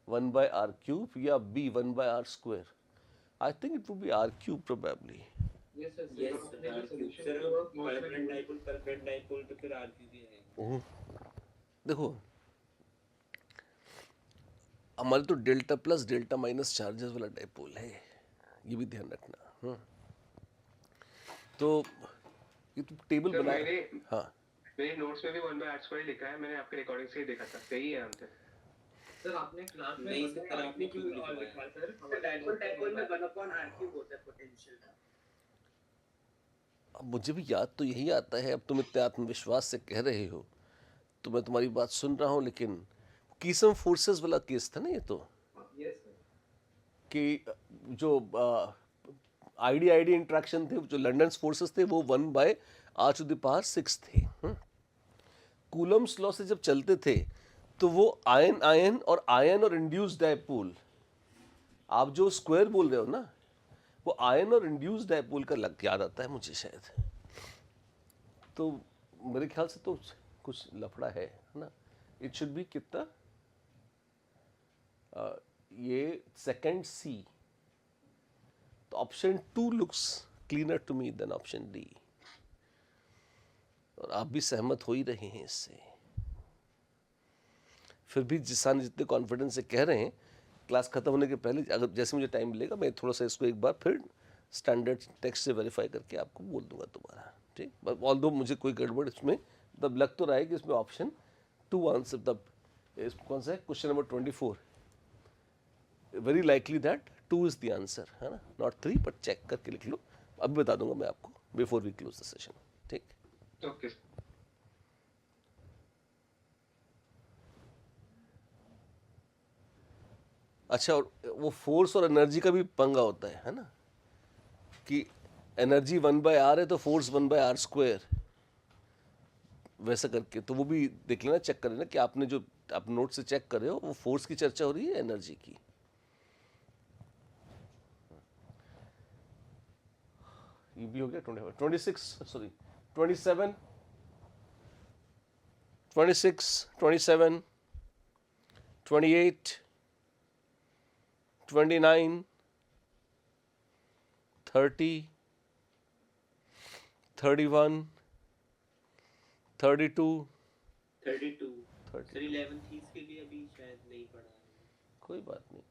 1/r³ या B 1/r²। I think it would be r³ probably. Yes sir. Yes आपने जो सर सॉल्यूशन सर किया वो most permanent dipole permanent dipole तो फिर आरक्यू भी है। देखो हमारे तो delta plus delta minus charges वाला डायपोल है, ये भी ध्यान रखना। तो ये तो टेबल सर बना, मैंने हाँ मेरे नोट्स में भी 1/r² लिखा है, मैंने आपके रिकॉर्डिंग से ही देखा था, सही है आंसर। सर आपने क्लास में नहीं सर, आपने क्यों लिखा लिखवाया? सर? डायपोल में 1/r³ होता है पोटेंशियल का। अब मुझे भी याद तो यही आता है। अब तुम इतने आत्मविश्वास से कह रहे हो तो मैं तुम्हारी बात सुन रहा हूँ, लेकिन कीसम फोर्सेस वाला केस था ना ये तो, यस सर। कि जो आईडी आईडी इंट्रैक्शन थे, जो लंदन फोर्सेस थे वो 1/r⁶ थे। कूलम्स लॉ से जब चलते थे तो वो आयन आयन और इंड्यूस्ड डायपोल, आप जो स्क्वायर बोल रहे हो ना, वो आयन और इंड्यूस्ड डायपोल का लग याद आता है मुझे शायद। तो मेरे ख्याल से तो कुछ लफड़ा है ना। इट शुड बी कितना, ये सेकंड C। तो option 2 looks cleaner to me than option D। और आप भी सहमत हो ही रहे हैं इससे। फिर भी जिसान जितने कॉन्फिडेंस से कह रहे हैं, क्लास खत्म होने के पहले अगर जैसे मुझे टाइम मिलेगा मैं थोड़ा सा इसको एक बार फिर स्टैंडर्ड टेक्स्ट से वेरीफाई करके आपको बोल दूंगा दोबारा, ठीक। ऑल्दो मुझे कोई गड़बड़ इसमें तब लग तो रहा है कि इसमें ऑप्शन 2 आंसर, तब कौन सा है question number 24, very likely that 2 is the answer, है ना, नॉट 3, बट चेक करके लिख लो। अभी बता दूंगा मैं आपको before we close the session, ठीक। ओके। अच्छा, और वो फोर्स और एनर्जी का भी पंगा होता है ना, कि एनर्जी 1/r है तो फोर्स 1/r², वैसा करके। तो वो भी देख लेना, चेक कर लेना कि आपने जो आप नोट से चेक कर रहे हो वो फोर्स की चर्चा हो रही है एनर्जी की। ये भी हो गया 26 सॉरी 27 26 27 28 29 30 31 32 32 30। सर 11th इसके लिए अभी शायद नहीं पढ़ा है। कोई बात नहीं।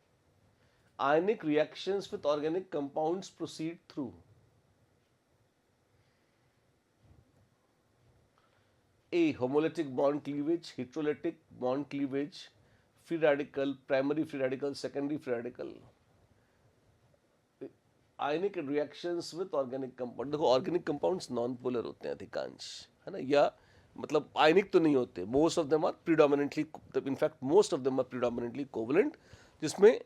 Ionic reactions with organic compounds proceed through A. Homolytic bond cleavage, heterolytic bond cleavage, free radical, primary free radical, secondary free radical. Ionic reactions with organic compound, देखो organic compounds non-polar होते हैं अधिकांश, है ना, या मतलब आयनिक तो नहीं होते। Most of them are predominantly, in fact most of them are predominantly covalent, जिसमें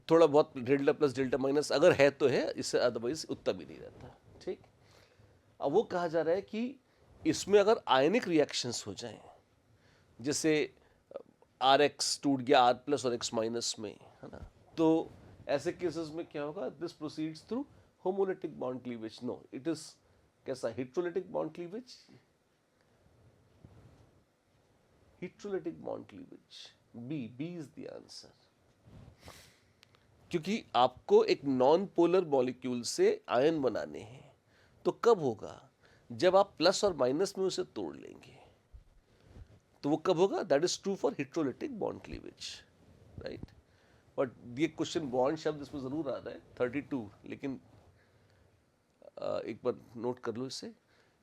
थोड़ा बहुत डेल्टा प्लस डेल्टा माइनस अगर है तो है, इससे अदरवाइज उतना भी नहीं रहता। ठीक, अब वो कहा जा रहा है कि इसमें अगर आयनिक रिएक्शंस हो जाएं, जैसे आर एक्स टूट गया आर प्लस और एक्स माइनस में, है ना, तो ऐसे केसेस में क्या होगा, this proceeds through homolytic bond cleavage. No, it is कैसा, heterolytic bond cleavage, heterolytic bond cleavage, B is the answer. क्योंकि आपको एक नॉन पोलर मॉलिक्यूल से आयन बनाने हैं, तो कब होगा, जब आप प्लस और माइनस में उसे तोड़ लेंगे, तो वो कब होगा, that is true for heterolytic bond cleavage, right. But ये क्वेश्चन बॉन्ड शब्द इसमें जरूर आ रहा है 32, लेकिन एक बार नोट कर लो इसे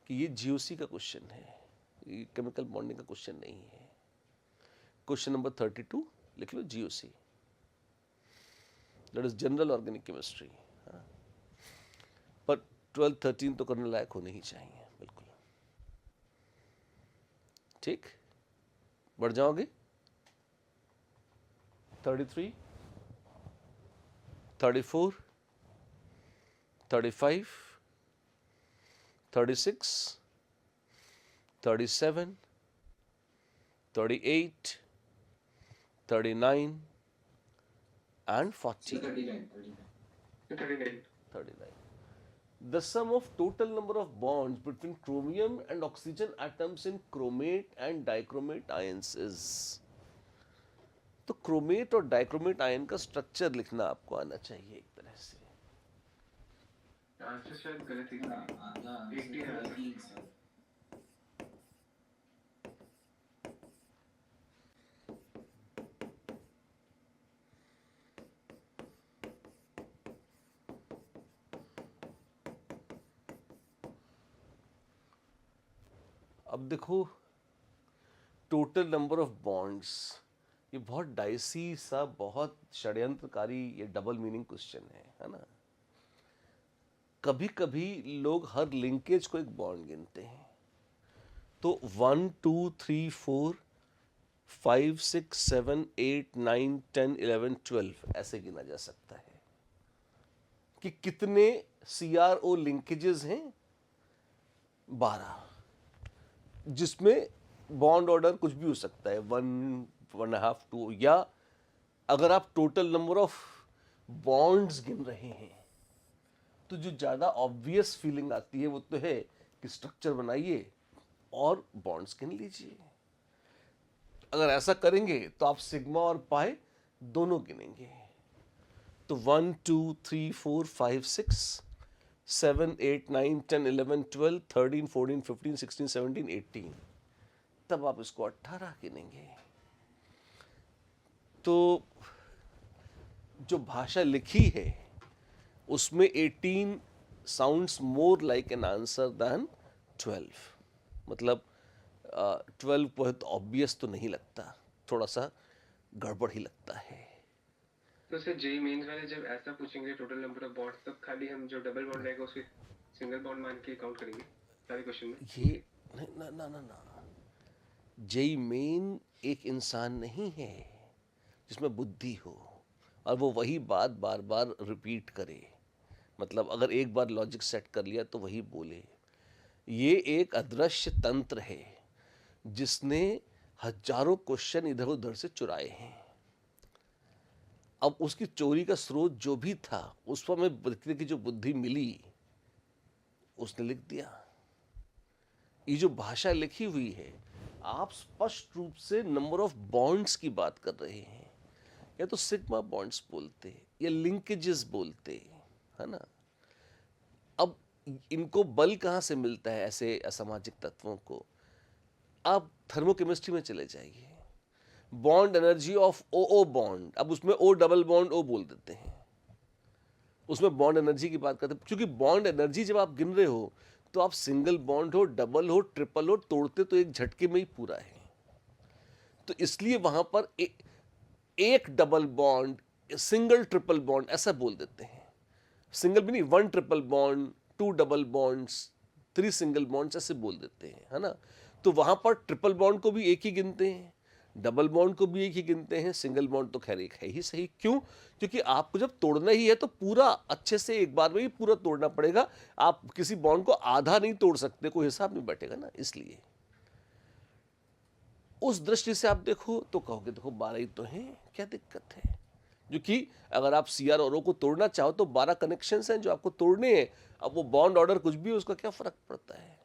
कि ये जीओसी का क्वेश्चन है, ये केमिकल बॉन्डिंग का क्वेश्चन नहीं है। क्वेश्चन नंबर 32 लिख लो, GOC, that is general organic chemistry. पर 12-13 तो करने लायक होने ही चाहिए, बिल्कुल। ठीक, बढ़ जाओगे 33, 34, 35, 36, 37, 38, 39 and 40. 39. 39. The sum of total number of bonds between chromium and oxygen atoms in chromate and dichromate ions is. तो क्रोमेट और डाइक्रोमेट आयन का स्ट्रक्चर लिखना आपको आना चाहिए एक तरह से। आंसर शायद गलत ही था। 80 है। अब देखो टोटल नंबर ऑफ बॉन्ड्स, ये बहुत डाइसी सा, बहुत षड्यंत्रकारी, ये डबल मीनिंग क्वेश्चन है ना। कभी कभी लोग हर लिंकेज को एक बॉन्ड गिनते हैं, तो 1 2 3 4 5 6 7 8 9 10 11 12 ऐसे गिना जा सकता है कि कितने CRO लिंकेजेस हैं, 12, जिसमें बॉन्ड ऑर्डर कुछ भी हो सकता है, 1 1.5 2, या अगर आप टोटल नंबर ऑफ बॉन्ड्स गिन रहे हैं तो जो ज्यादा ऑब्वियस फीलिंग आती है वो तो है कि स्ट्रक्चर बनाइए और बॉन्ड्स गिन लीजिए। अगर ऐसा करेंगे तो आप सिग्मा और पाई दोनों गिनेंगे, तो 1 2 3 4 5 6 7 8 9 10 11 12 13 14 15 16 17 18, तब आप इसको 18 गिनेंगे। तो जो भाषा लिखी है उसमें 18 sounds more like an answer than 12। मतलब 12 बहुत ऑब्वियस तो नहीं लगता, थोड़ा सा गड़बड़ ही लगता है। तो सर जेई मेंस वाले जब ऐसा पूछेंगे टोटल नंबर ऑफ बॉन्ड्स, तब खाली हम जो डबल बॉन्ड रहेगा उसको सिंगल बॉन्ड मान के काउंट करेंगे सारे क्वेश्चन में? ये ना ना ना ना, जेई मेन एक इंसान नहीं है जिसमें बुद्धि हो और वो वही बात बार बार रिपीट करे। मतलब अगर एक बार लॉजिक सेट कर लिया तो वही बोले। ये एक अदृश्य तंत्र है जिसने हजारों क्वेश्चन इधर उधर से चुराए हैं। अब उसकी चोरी का स्रोत जो भी था उस पर में व्यक्ति की जो बुद्धि मिली उसने लिख दिया। ये जो भाषा लिखी हुई है, आप स्पष्ट रूप से नंबर ऑफ बॉन्ड्स की बात कर रहे हैं, या तो सिग्मा बॉन्ड्स बोलते या लिंकेजेस बोलते, है ना। अब इनको बल कहाँ से मिलता है ऐसे असामाजिक तत्वों को? आप थर्मोकेमिस्ट्री में चले जाइए, bond energy of O bond, अब उसमें O डबल बॉन्ड O बोल देते हैं, उसमें बॉन्ड एनर्जी की बात करते हैं। क्योंकि बॉन्ड एनर्जी जब आप गिन रहे हो तो आप सिंगल बॉन्ड हो, डबल हो, ट्रिपल हो, तोड़ते तो एक झटके में ही पूरा है। तो इसलिए वहां पर एक double bond, single triple bond ऐसा बोल देते हैं। सिंगल भी नहीं, 1 triple bond, 2 double bonds, 3 single bonds ऐसे बोल देते हैं, है ना। तो वहां पर ट्रिपल बॉन्ड को भी एक ही गिनते हैं, डबल बॉन्ड को भी एक ही गिनते हैं, सिंगल बॉन्ड तो खैर एक है ही सही। क्यों? क्योंकि आपको जब तोड़ना ही है तो पूरा अच्छे से एक बार में ही पूरा तोड़ना पड़ेगा। आप किसी बॉन्ड को आधा नहीं तोड़ सकते, कोई हिसाब नहीं बैठेगा ना। इसलिए उस दृष्टि से आप देखो तो कहोगे देखो 12 ही तो हैं, क्या दिक्कत है? जो कि अगर आप सी आर और ओ को तोड़ना चाहो तो 12 कनेक्शंस हैं जो आपको तोड़ने हैं। अब वो बॉन्ड ऑर्डर कुछ भी, उसका क्या फर्क पड़ता है?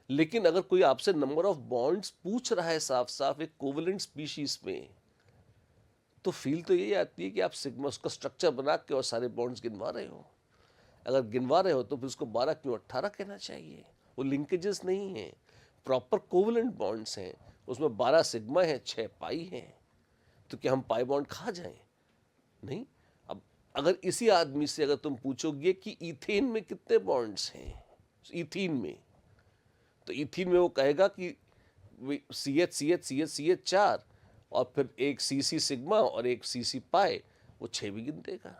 लेकिन अगर कोई आपसे नंबर ऑफ बॉन्ड्स पूछ रहा है साफ साफ एक कोवेलेंट स्पीशीज में, तो फील तो यही आती है कि आप सिग्मा उसका स्ट्रक्चर बना के और सारे बॉन्ड्स गिनवा रहे हो। अगर गिनवा रहे हो तो फिर उसको 12 क्यों 18 कहना चाहिए? वो लिंकेजेस नहीं है, प्रॉपर कोवेलेंट बॉन्ड्स हैं। उसमें 12 सिग्मा है, 6 पाई हैं। तो क्या हम पाई बॉन्ड खा जाएं? नहीं। अब अगर इसी आदमी से अगर तुम पूछोगे कि ईथेन में कितने बॉन्ड्स हैं, ईथीन में, तो ईथीन में वो कहेगा कि CH CH CH CH 4 और फिर एक CC सिग्मा और एक CC पाई, वो 6 भी गिन देगा।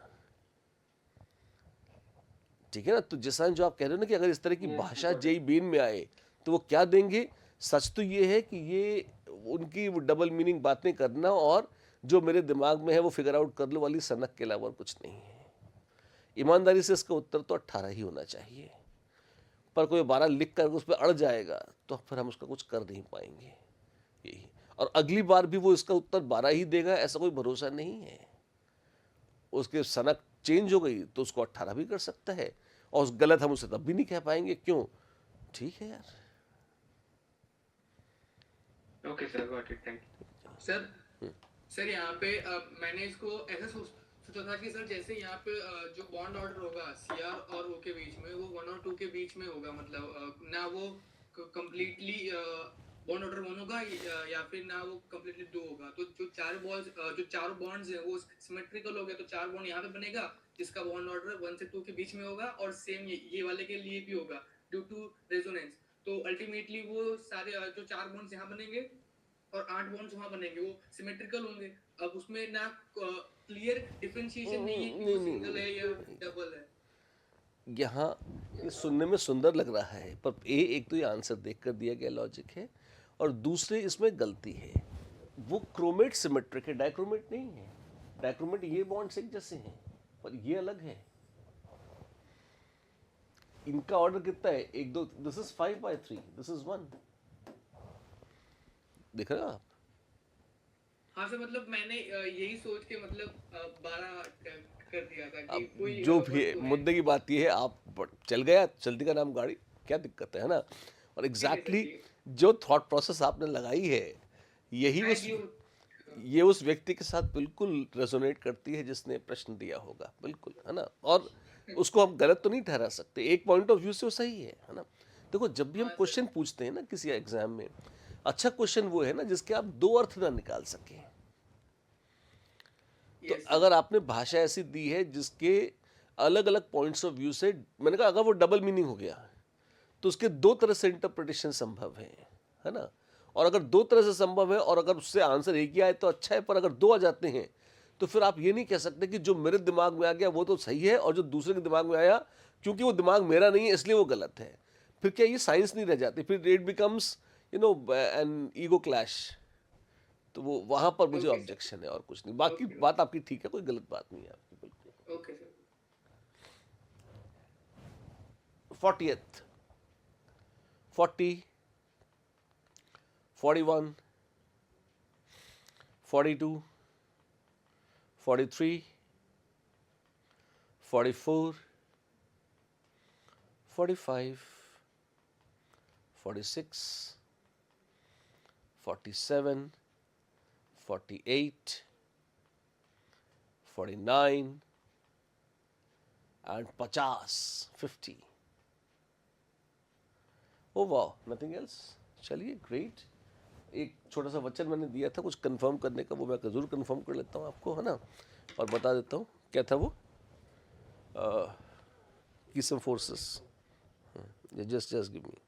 ठीक है ना? तो जैसा जो आप कह रहे हो ना कि अगर इस तरह की भाषा जेई बीन में आए तो वो क्या देंगे? सच तो ये है कि ये उनकी डबल मीनिंग बातें करना और जो मेरे दिमाग में है वो फिगर आउट कर लो वाली सनक के अलावा कुछ नहीं है। ईमानदारी से इसका उत्तर तो 18 ही होना चाहिए। पर कोई 12 लिख कर उस पर अड़ जाएगा तो फिर हम उसका कुछ कर नहीं पाएंगे। यही, और अगली बार भी वो इसका उत्तर 12 ही देगा ऐसा कोई भरोसा नहीं है। उसके सनक चेंज हो गई तो उसको 18 भी कर सकता है, और उस गलत हम उसे तब भी नहीं कह पाएंगे। क्यों? ठीक है यार। Okay sir, got it, thank you. Sir यहाँ पे मैंने इसको ऐसा सोचा था कि सर जैसे यहाँ पे जो बॉन्ड ऑर्डर होगा सीआर और ओ के बीच में, वो 1 और 2 के बीच में होगा। मतलब ना वो कंप्लीटली बॉन्ड ऑर्डर 1 होगा या फिर ना वो कंप्लीटली 2 होगा। तो जो चारों बॉन्ड्स हैं वो सिमेट्रिकल हो गया, तो 4 बॉन्ड यहाँ पे बनेगा जिसका बॉन्ड ऑर्डर 1 से 2 के बीच में होगा, और सेम ये वाले के लिए भी होगा ड्यू टू रेजोनेंस। तो अल्टीमेटली वो सारे जो 4 बॉन्ड्स यहाँ बनेंगे और 8 बॉन्ड्स वहां बनेंगे, वो सिमेट्रिकल होंगे। अब उसमें ना क्लियर डिफरेंशिएशन नहीं है कि वो सिंगल है या डबल है। यहाँ ये सुनने में सुंदर लग रहा है, पर एक तो ये आंसर देख कर दिया गया लॉजिक है, और दूसरे इसमें गलती है। वो क्रोमेट सिमेट्रिक है, डाइक्रोमेट नहीं है। डाइक्रोमेट ये बॉन्ड्स एक जैसे हैं पर ये अलग है। इनका ऑर्डर कितना है? 1 2, दिस इज 5/3, दिस इज 1। देख रहे हो आप? हाँ सर, मतलब मैंने यही सोच के मतलब 12 कर दिया था कि अब कोई जो भी है, मुद्दे की बात ये है, आप चल गया, चलती का नाम गाड़ी, क्या दिक्कत है ना? और एग्जैक्टली जो थॉट प्रोसेस आपने लगाई है यही ये उस व्यक्ति के साथ बिल्कुल रेजोनेट करती है जिसने प्रश्न दिया होगा, बिल्कुल, है ना? और उसको हम गलत तो नहीं ठहरा सकते, एक पॉइंट ऑफ व्यू से वो सही है ना? देखो, जब भी हम क्वेश्चन पूछते हैं ना किसी एग्जाम में, अच्छा क्वेश्चन वो है ना जिसके आप 2 अर्थ ना निकाल सकें। तो अगर आपने भाषा ऐसी दी है जिसके अलग अलग पॉइंट्स ऑफ व्यू से, मैंने कहा अगर वो डबल मीनिंग हो गया तो उसके 2 तरह से इंटरप्रिटेशन संभव है ना? और अगर 2 तरह से संभव है और अगर उससे आंसर एक ही आए तो अच्छा है, पर अगर 2 आ जाते हैं तो फिर आप ये नहीं कह सकते कि जो मेरे दिमाग में आ गया वो तो सही है और जो दूसरे के दिमाग में आया क्योंकि वो दिमाग मेरा नहीं है इसलिए वो गलत है। फिर क्या ये साइंस नहीं रह जाती? फिर it becomes an ego clash. तो वो वहां पर मुझे ऑब्जेक्शन है और कुछ नहीं। बाकी बात आपकी ठीक है, कोई गलत बात नहीं है आपकी, बिल्कुल। Okay sir. 40th 40 41 42 43 44 45 46 47 48 49 and 50. Oh wow, nothing else? चलिए, ग्रेट। एक छोटा सा वचन मैंने दिया था कुछ कंफर्म करने का, वो मैं ज़रूर कंफर्म कर लेता हूँ आपको, है ना? और बता देता हूँ क्या था वो। Keisam forces, just give me.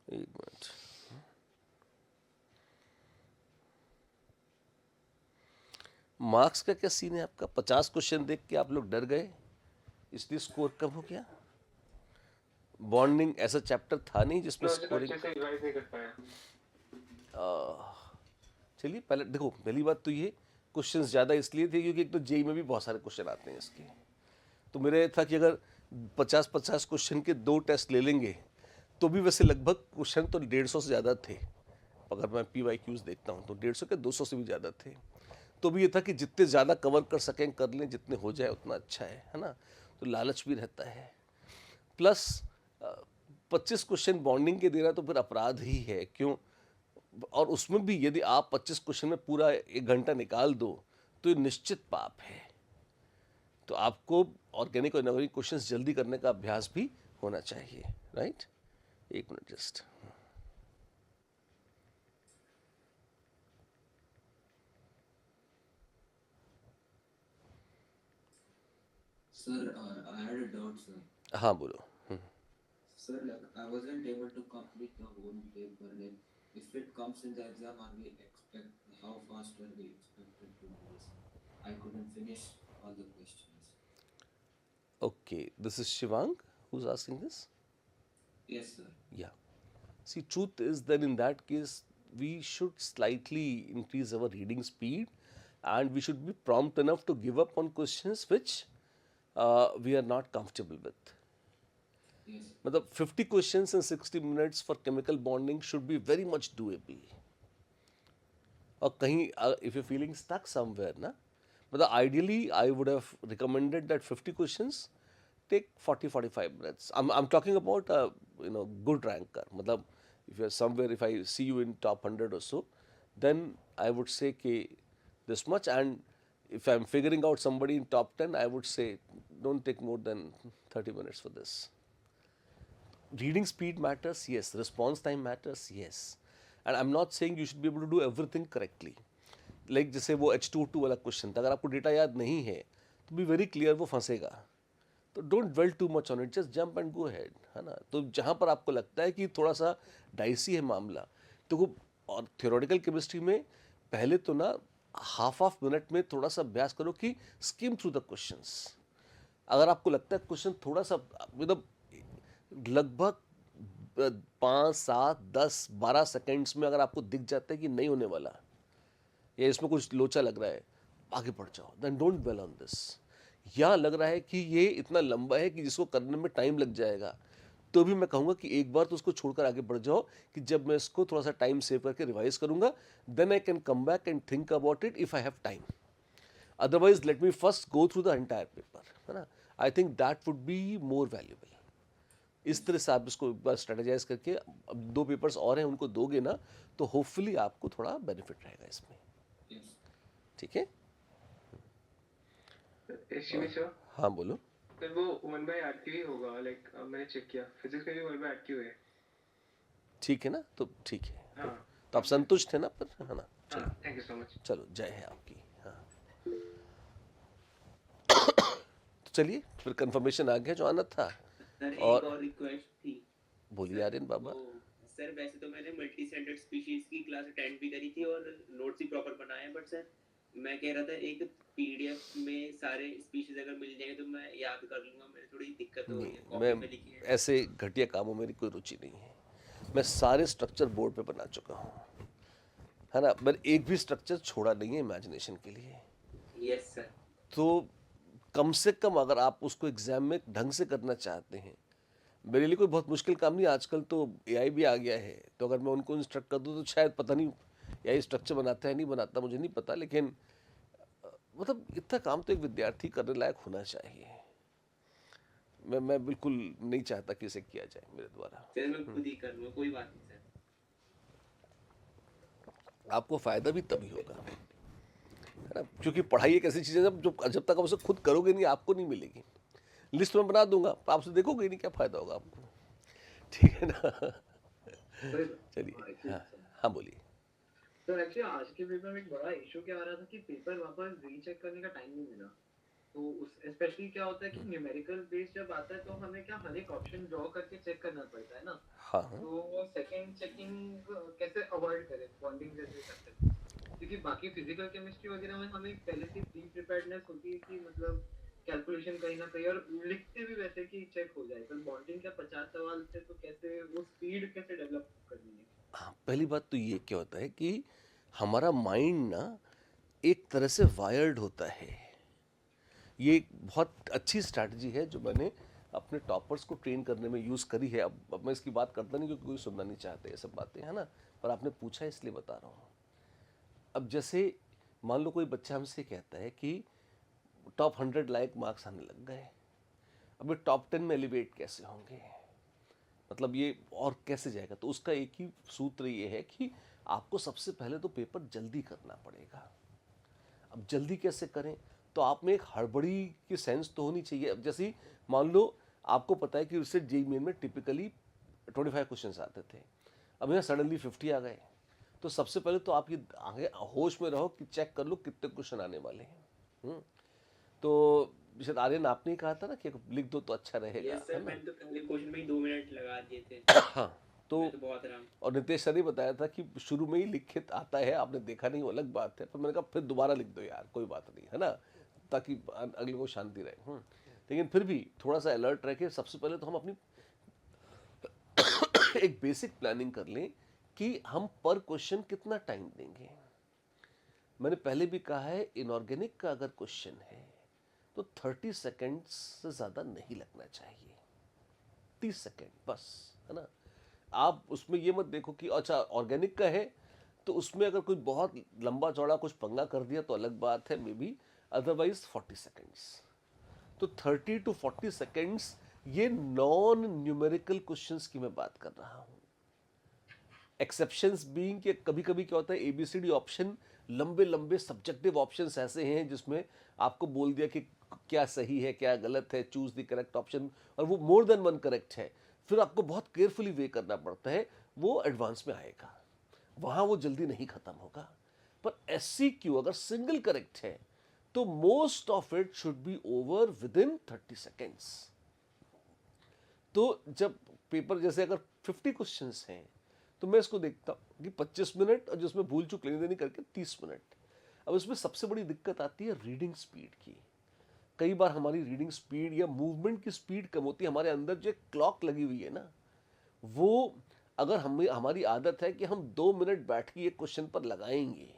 एक मिनट, मार्क्स का क्या सीन है आपका? 50 क्वेश्चन देख के आप लोग डर गए इसलिए स्कोर कम हो गया? बॉन्डिंग ऐसा चैप्टर था नहीं जिसमें मुझे तो स्कोरिंग। अच्छे से रिवाइज नहीं कर पाया। चलिए पहले देखो, पहली बात तो ये क्वेश्चंस ज़्यादा इसलिए थे क्योंकि एक तो जेई में भी बहुत सारे क्वेश्चन आते हैं इसके। तो मेरा ये था कि अगर 50-50 क्वेश्चन के 2 टेस्ट ले लेंगे तो भी वैसे लगभग क्वेश्चन तो 150 से ज़्यादा थे। अगर मैं PYQs देखता हूँ तो 150 के 200 से भी ज़्यादा थे। तो भी ये था कि जितने ज़्यादा कवर कर सकें कर लें, जितने हो जाए उतना अच्छा है ना। तो लालच भी रहता है। प्लस 25 क्वेश्चन बॉन्डिंग के देना तो फिर अपराध ही है, क्यों? और उसमें भी यदि आप 25 क्वेश्चन में पूरा 1 घंटा निकाल दो तो ये निश्चित पाप है। तो आपको ऑर्गेनिक और इनऑर्गेनिक क्वेश्चंस जल्दी करने का अभ्यास भी होना चाहिए, right? 1 minute just. Sir, I had a doubt, sir. हाँ बोलो। Sir, like I wasn't able to complete the whole paper. Like, if it comes in the exam, are we expect how fast were we expected to do this? I couldn't finish all the questions. Okay, this is Shivang who's asking this. Yes, sir. Yeah. See, truth is that in that case, we should slightly increase our reading speed and we should be prompt enough to give up on questions which we are not comfortable with. Yes. मतलब 50 questions in 60 minutes for chemical bonding should be very much doable. और कहीं if you're feeling stuck somewhere ना, मतलब ideally I would have recommended that 50 questions take 40-45 minutes. I'm talking about good ranker. मतलब if you're somewhere, if I see you in top 100 or so, then I would say कि this much, and if I'm figuring out somebody in top 10, I would say don't take more than 30 minutes for this. Reading speed matters, yes. Response time matters, yes. And I'm not saying you should be able to do everything correctly. Like जैसे वो H2O2 वाला question था, अगर आपको data याद नहीं है तो बी वेरी क्लियर वो फंसेगा। तो don't dwell too much on it, just jump and go ahead, है ना। तो जहाँ पर आपको लगता है कि थोड़ा सा डाइसी है मामला, तो वो और थियोरेटिकल केमिस्ट्री में पहले तो ना हाफ मिनट में थोड़ा सा अभ्यास करो कि स्किम थ्रू द क्वेश्चंस। अगर आपको लगता है क्वेश्चन थोड़ा सा मतलब लगभग 5, 7, 10, 12 सेकेंड्स में अगर आपको दिख जाता है कि नहीं होने वाला या इसमें कुछ लोचा लग रहा है, आगे बढ़ जाओ, then don't dwell on this। या लग रहा है कि ये इतना लंबा है कि जिसको करने में टाइम लग जाएगा, तो भी मैं कहूँगा कि एक बार तो उसको छोड़कर आगे बढ़ जाओ कि जब मैं इसको थोड़ा सा टाइम सेव करके रिवाइज करूँगा, then I can come back and think about it if I have time. Otherwise let me first go through the entire paper, है ना। I think that would be more valuable. इस तरह से आप इसको एक बार स्ट्रेटेजाइज करके, अब 2 पेपर्स और हैं उनको दोगे ना, तो होपफुली आपको थोड़ा बेनिफिट रहेगा इसमें, Yes. ठीक है। एसटीवी सर, हाँ बोलो। सर वो 1/RQ ही होगा। लाइक मैंने चेक किया, फिजिक्स में भी 1/RQ है। ठीक है ना, तो ठीक है। हाँ तो आप संतुष्ट है ना, पर है ना। चलो हाँ, थैंक यू सो मच। चलो, जय है आपकी। हाँ तो चलिए फिर कंफर्मेशन आ गया जो आना था। सर एक और- और रिक्वेस्ट थी। बोलिए आर्यन बाबा। सर वैसे तो मैंने मल्टी स्टैंडर्ड स्पीशीज की क्लास अटेंड भी करी थी और नोट्स भी प्रॉपर बनाए हैं, बट सर मैं कह रहा था एक पीडीएफ में सारे स्पीशीज अगर मिल जाएंगे तो मैं याद कर लूंगा। मेरी थोड़ी दिक्कत हो रही है, नहीं, कॉपी में लिखी है। मैं ऐसे घटिया कामों में मेरी कोई रुचि नहीं है। मैं सारे स्ट्रक्चर बोर्ड पे बना चुका हूँ, है ना। मैंने एक भी स्ट्रक्चर छोड़ा नहीं है इमेजिनेशन के लिए। Yes sir. तो कम से कम अगर आप उसको एग्जाम में ढंग से करना चाहते हैं, मेरे लिए कोई बहुत मुश्किल काम नहीं। आजकल तो एआई भी आ गया है, तो अगर मैं उनको इंस्ट्रक्ट कर दूँ तो शायद पता नहीं एआई स्ट्रक्चर बनाता है नहीं बनाता मुझे नहीं पता, लेकिन मतलब इतना काम तो एक विद्यार्थी करने लायक होना चाहिए। मैं बिल्कुल नहीं चाहता कि इसे किया जाए मेरे द्वारा। सर मैं खुद ही कर लूंगा, कोई बात नहीं सर। आपको फायदा भी तभी होगा, है ना, क्योंकि पढ़ाई एक ऐसी चीज़ है जब तक आप उसे खुद करोगे नहीं आपको नहीं मिलेगी। लिस्ट में बना दूंगा, आपसे देखोगे ही नहीं, क्या फायदा होगा आपको, ठीक है ना। चलिए हाँ बोलिए। सर एक्चुअली आज के पेपर में एक बड़ा इशू क्या आ रहा था कि पेपर वापस रीचेक करने का टाइम नहीं मिला। तो उस स्पेशली क्या होता है कि न्यूमेरिकल बेस जब आता है तो हमें क्या हर एक ऑप्शन ड्रॉ करके चेक करना पड़ता है ना। हाँ तो वो सेकंड चेकिंग कैसे अवॉइड करें बॉन्डिंग जैसे करते हैं। क्योंकि बाकी फिजिकल केमिस्ट्री वगैरह में हमें पहले से प्री प्रिपेयर्डनेस होती है कि मतलब कैलकुलेशन कहीं ना कहीं और लिखते भी वैसे कि चेक हो जाए, पर बॉन्डिंग का 50 सवाल से तो कैसे वो स्पीड कैसे डेवलप करनी है? हाँ, पहली बात तो ये क्या होता है कि हमारा माइंड ना एक तरह से वायर्ड होता है। ये एक बहुत अच्छी स्ट्रैटेजी है जो मैंने अपने टॉपर्स को ट्रेन करने में यूज़ करी है। अब मैं इसकी बात करता नहीं क्योंकि कोई सुनना नहीं चाहते ये सब बातें, है ना, पर आपने पूछा है इसलिए बता रहा हूँ। अब जैसे मान लो कोई बच्चा हमसे कहता है कि टॉप 100 लाइक मार्क्स आने लग गए, अब ये टॉप 10 में एलिवेट कैसे होंगे, मतलब ये और कैसे जाएगा? तो उसका एक ही सूत्र ये है कि आपको सबसे पहले तो पेपर जल्दी करना पड़ेगा। अब जल्दी कैसे करें? तो आप में एक हड़बड़ी की सेंस तो होनी चाहिए। अब जैसे ही मान लो आपको पता है कि उससे जेईई मेन में टिपिकली 25 क्वेश्चन आते थे, अब यहाँ सडनली 50 आ गए, तो सबसे पहले तो आप ये आगे होश में रहो कि चेक कर लो कितने क्वेश्चन आने वाले हैं। तो शायद आर्यन आपने ही कहा था ना कि लिख दो तो अच्छा रहेगा, यस सर, है ना? मैंने तो पहले क्वेश्चन में ही 2 मिनट लगा दिए थे। हाँ, तो मैं तो बहुत आराम। और नितेश सर ने बताया था कि शुरू में ही लिखित आता है, आपने देखा नहीं वो अलग बात है, पर मैंने कहा फिर दोबारा लिख दो यार, कोई बात नहीं, है ना, ताकि अगले को शांति रहे। लेकिन फिर भी थोड़ा सा अलर्ट रह के सबसे पहले तो हम अपनी एक बेसिक प्लानिंग कर लें कि हम पर क्वेश्चन कितना टाइम देंगे। मैंने पहले भी कहा है, इनऑर्गेनिक का अगर क्वेश्चन है तो 30 सेकेंड से ज़्यादा नहीं लगना चाहिए, 30 सेकेंड बस, है ना। आप उसमें ये मत देखो कि अच्छा ऑर्गेनिक का है तो उसमें अगर कोई बहुत लंबा चौड़ा कुछ पंगा कर दिया तो अलग बात है, मे बी, अदरवाइज 40 सेकेंड्स। तो 30 to 40 सेकेंड्स, ये नॉन न्यूमेरिकल क्वेश्चंस की मैं बात कर रहा हूँ। एक्सेप्शंस बीइंग कि कभी कभी क्या होता है, एबीसीडी ऑप्शन, लंबे लंबे सब्जेक्टिव ऑप्शंस ऐसे हैं जिसमें आपको बोल दिया कि क्या सही है क्या गलत है, चूज द करेक्ट ऑप्शन, और वो मोर देन वन करेक्ट है, फिर आपको बहुत केयरफुली वे करना पड़ता है, वो एडवांस में आएगा, वहां वो जल्दी नहीं खत्म होगा। पर एससीक्यू अगर सिंगल करेक्ट है तो most of it should be over with in 30 seconds. तो जब पेपर जैसे अगर 50 क्वेश्चंस हैं तो मैं इसको देखता हूँ कि 25 मिनट, और जिसमें भूल चूक लेने देनी करके 30 मिनट। अब इसमें सबसे बड़ी दिक्कत आती है रीडिंग स्पीड की। कई बार हमारी रीडिंग स्पीड या मूवमेंट की स्पीड कम होती है। हमारे अंदर जो क्लॉक लगी हुई है ना, वो अगर हमारी आदत है कि हम 2 मिनट बैठ के एक क्वेश्चन पर लगाएंगे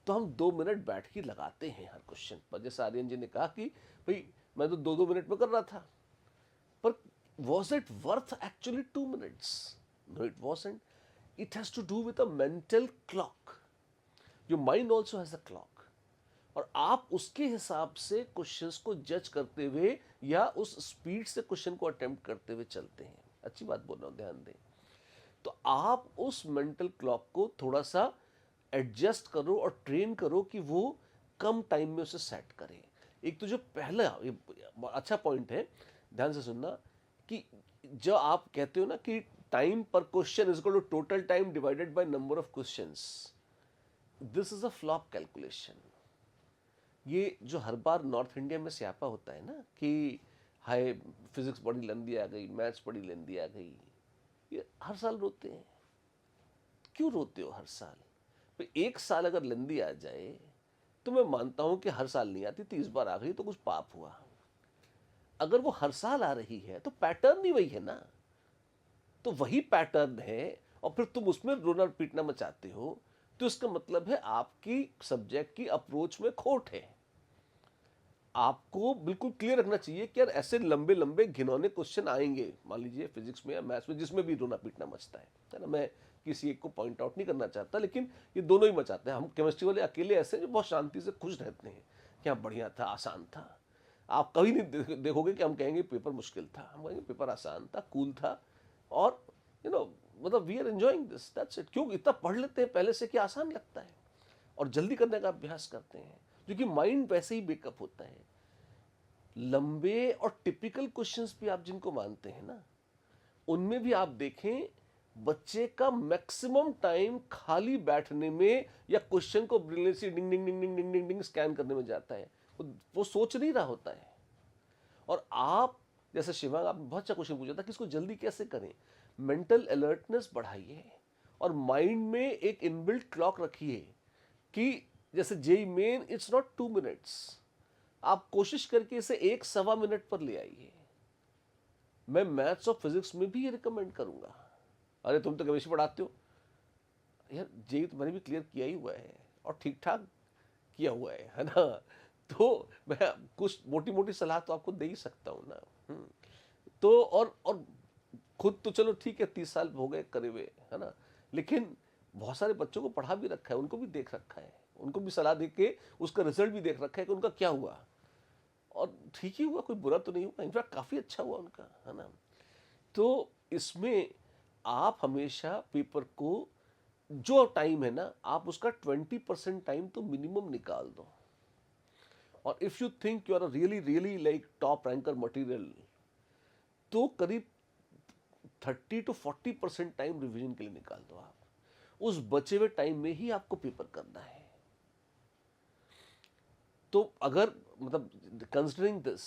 तो हम 2 मिनट बैठ के लगाते हैं हर क्वेश्चन पर। जैसे आर्यन जी ने कहा कि भाई मैं तो 2-2 मिनट में कर रहा था, पर was it worth actually 2 minutes? No, it wasn't. It has to do with a mental clock. Your mind also has a clock. और आप उसके हिसाब से क्वेश्चंस को जज करते हुए या उस स्पीड से क्वेश्चन को अटेम्प्ट करते हुए चलते हैं। अच्छी बात बोल रहा हूँ, ध्यान दें। तो आप उस मेंटल क्लॉक को थोड़ा सा एडजस्ट करो और ट्रेन करो कि वो कम टाइम में उसे सेट करे। एक तो जो पहला अच्छा पॉइंट है, ध्यान से सुनना, कि जो आप कहते हो ना कि टाइम पर question is equal to total time divided by number of questions, this is a flop calculation. ये जो हर बार नॉर्थ इंडिया में स्यापा होता है ना कि हाय फिजिक्स बड़ी लंबी आ गई, मैथ्स बड़ी लंबी आ गई, ये हर साल रोते हैं। क्यों रोते हो हर साल? तो एक साल अगर लंबी आ जाए तो मैं मानता हूं कि हर साल नहीं आती, 30 बार आ गई तो कुछ पाप हुआ। अगर वो हर साल आ रही है तो पैटर्न ही वही है ना, तो वही पैटर्न है और फिर तुम उसमें रोना पीटना मचाते हो, तो इसका मतलब है आपकी सब्जेक्ट की अप्रोच में खोट है। आपको बिल्कुल क्लियर रखना चाहिए कि यार ऐसे लंबे लंबे घिनौने क्वेश्चन आएंगे, मान लीजिए फिजिक्स में या मैथ्स में, जिसमें भी रोना पीटना मचता है ना। मैं किसी एक को पॉइंट आउट नहीं करना चाहता, लेकिन ये दोनों ही मचाते हैं। हम केमिस्ट्री वाले अकेले ऐसे जो बहुत शांति से खुश रहते हैं कि हाँ बढ़िया था, आसान था। आप कभी नहीं देखोगे कि हम कहेंगे पेपर मुश्किल था, हम कहेंगे पेपर आसान था, कूल था, और मतलब we are enjoying this, that's it. क्यों इतना पढ़ लेते हैं पहले से कि आसान लगता है और जल्दी करने का अभ्यास करते हैं, क्योंकि माइंड वैसे ही बेकअप होता है। लंबे और टिपिकल क्वेश्चंस भी आप जिनको मानते हैं ना, उनमें भी आप देखें बच्चे का मैक्सिमम टाइम खाली बैठने में या क्वेश्चन को ब्रिलियंटली डिंग डिंग डिंग डिंग डिंग डिंग डिंग स्कैन करने में जाता है। वो सोच नहीं रहा होता है। और आप जैसे शिवांग, आपने बहुत अच्छा क्वेश्चन पूछा था कि इसको जल्दी कैसे करें। मेंटल अलर्टनेस बढ़ाइए और माइंड में एक इनबिल्ट क्लॉक रखिए कि जैसे JEE Main it's not 2 minutes, आप कोशिश करके इसे 1-1.25 मिनट पर ले आइए। मैं मैथ्स और फिजिक्स में भी ये रिकमेंड करूंगा। अरे तुम तो केमिस्ट्री पढ़ाते हो यार, जेई तो मैंने भी क्लियर किया ही हुआ है और ठीक ठाक किया हुआ है ना, तो मैं कुछ मोटी मोटी सलाह तो आपको दे ही सकता हूँ ना। तो और खुद तो चलो ठीक है 30 साल हो गए करे हुए, है ना, लेकिन बहुत सारे बच्चों को पढ़ा भी रखा है, उनको भी देख रखा है, उनको भी सलाह दे के उसका रिजल्ट भी देख रखा है कि उनका क्या हुआ, और ठीक ही हुआ, कोई बुरा तो नहीं हुआ, इनफैक्ट काफ़ी अच्छा हुआ उनका, है ना। तो इसमें आप हमेशा पेपर को जो टाइम है ना, आप उसका 20% टाइम तो मिनिमम निकाल दो। और if you think you are really really like top ranker material, तो करीब 30 to 40% टाइम रिवीजन के लिए निकाल दो। आप उस बचे हुए टाइम में ही आपको पेपर करना है। तो अगर मतलब कंसिडरिंग दिस,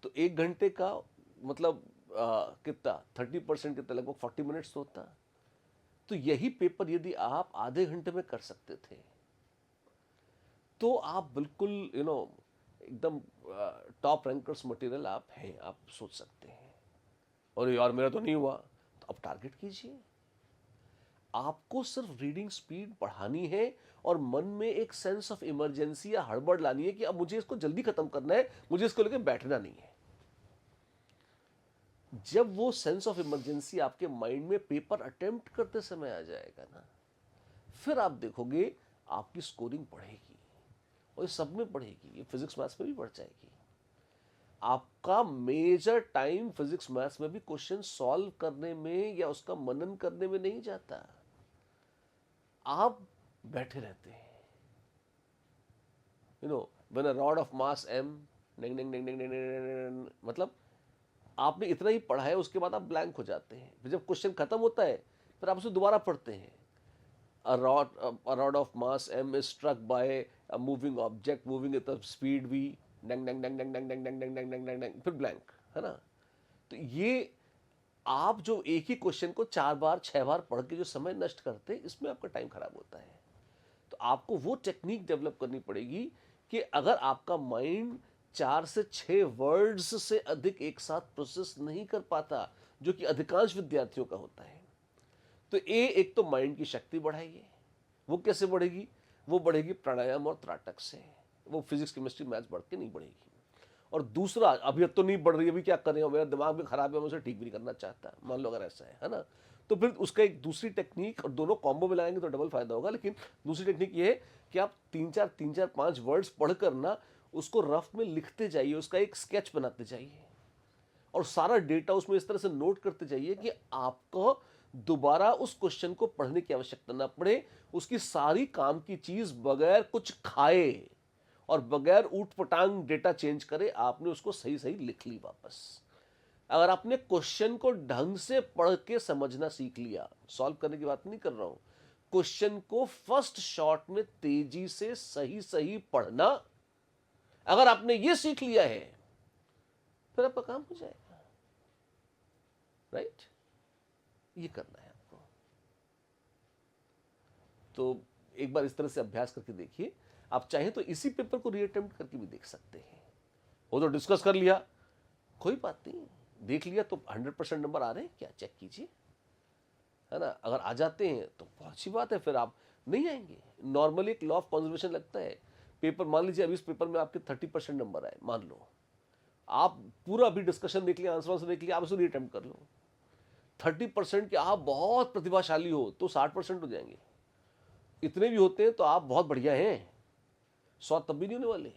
तो 1 घंटे का मतलब कितना 30% कितना, लगभग 40 मिनट्स होता। तो यही पेपर यदि आप आधे घंटे में कर सकते थे, तो आप बिल्कुल एकदम टॉप रैंकर्स मटेरियल आप हैं, आप सोच सकते हैं। और यार मेरा तो नहीं हुआ, तो अब टारगेट कीजिए। आपको सिर्फ रीडिंग स्पीड बढ़ानी है और मन में एक सेंस ऑफ इमरजेंसी या हड़बड़ लानी है कि अब मुझे इसको जल्दी खत्म करना है, मुझे इसको लेकर बैठना नहीं है। जब वो सेंस ऑफ इमरजेंसी आपके माइंड में पेपर अटेम्प्ट करते समय आ जाएगा ना, फिर आप देखोगे आपकी स्कोरिंग बढ़ेगी, और ये सब में बढ़ेगी, ये फिजिक्स मैथ्स में भी बढ़ जाएगी। आपका मेजर टाइम फिजिक्स मैथ्स में भी क्वेश्चन सॉल्व करने में या उसका मनन करने में नहीं जाता, आप बैठे रहते हैं। When a rod of mass m, मतलब आपने इतना ही पढ़ा है, उसके बाद आप ब्लैंक हो जाते हैं। फिर जब क्वेश्चन खत्म होता है, फिर आप उसे दोबारा पढ़ते हैं। a rod of mass m is struck by a moving object moving at a speed v, डंग डंग डंग डंग डंग डंग डंग डंग डंग डंग डंग डंग, फिर ब्लैंक, है ना। तो ये आप जो एक ही क्वेश्चन को 4 बार 6 बार पढ़ के जो समय नष्ट करते हैं, इसमें आपका टाइम खराब होता है। तो आपको वो टेक्निक डेवलप करनी पड़ेगी कि अगर आपका माइंड 4 से 6 वर्ड्स से अधिक एक साथ प्रोसेस नहीं कर पाता, जो कि अधिकांश विद्यार्थियों का होता है, तो एक तो माइंड की शक्ति बढ़ाइए। वो कैसे बढ़ेगी? वो बढ़ेगी प्राणायाम और त्राटक से। वो फिजिक्स केमिस्ट्री मैथ्स बढ़ के नहीं बढ़ेगी। और दूसरा, अभी तो नहीं बढ़ रही, अभी क्या करें, मेरा दिमाग भी खराब है, मैं उसे ठीक भी नहीं करना चाहता, मान लो अगर ऐसा है ना, तो फिर उसका एक दूसरी टेक्निक, और दोनों कॉम्बो में लाएंगे तो डबल फायदा होगा। लेकिन दूसरी टेक्निक ये है कि आप 3-4 5 वर्ड्स पढ़कर उसको रफ में लिखते जाइए, उसका एक स्केच बनाते जाइए, और सारा डेटा उसमें इस तरह से नोट करते जाइए कि आपको दोबारा उस क्वेश्चन को पढ़ने की आवश्यकता ना पड़े। उसकी सारी काम की चीज बगैर कुछ खाए और बगैर ऊट पटांग डेटा चेंज करे, आपने उसको सही सही लिख ली वापस। अगर आपने क्वेश्चन को ढंग से पढ़ के समझना सीख लिया, सॉल्व करने की बात नहीं कर रहा हूं, क्वेश्चन को फर्स्ट शॉट में तेजी से सही सही पढ़ना, अगर आपने ये सीख लिया है, फिर आपका काम हो जाएगा। राइट? ये करना है आपको। तो एक बार इस तरह से अभ्यास करके देखिए। आप चाहें तो इसी पेपर को रीअटेम्प्ट करके भी देख सकते हैं। वो तो डिस्कस कर लिया, कोई बात नहीं, देख लिया तो 100% नंबर आ रहे हैं क्या, चेक कीजिए, है ना। अगर आ जाते हैं तो बहुत अच्छी बात है, फिर आप नहीं आएंगे। नॉर्मली एक लॉ ऑफ कंजर्वेशन लगता है। पेपर मान लीजिए अभी इस पेपर में आपके 30% नंबर आए, मान लो आप पूरा अभी डिस्कशन देख लिया, आंसर देख लिया, आप इसे रीअटेम्प्ट कर लो। 30% के आप बहुत प्रतिभाशाली हो तो 60% हो जाएंगे। इतने भी होते हैं तो आप बहुत बढ़िया हैं, 100 तब भी नहीं होने वाले।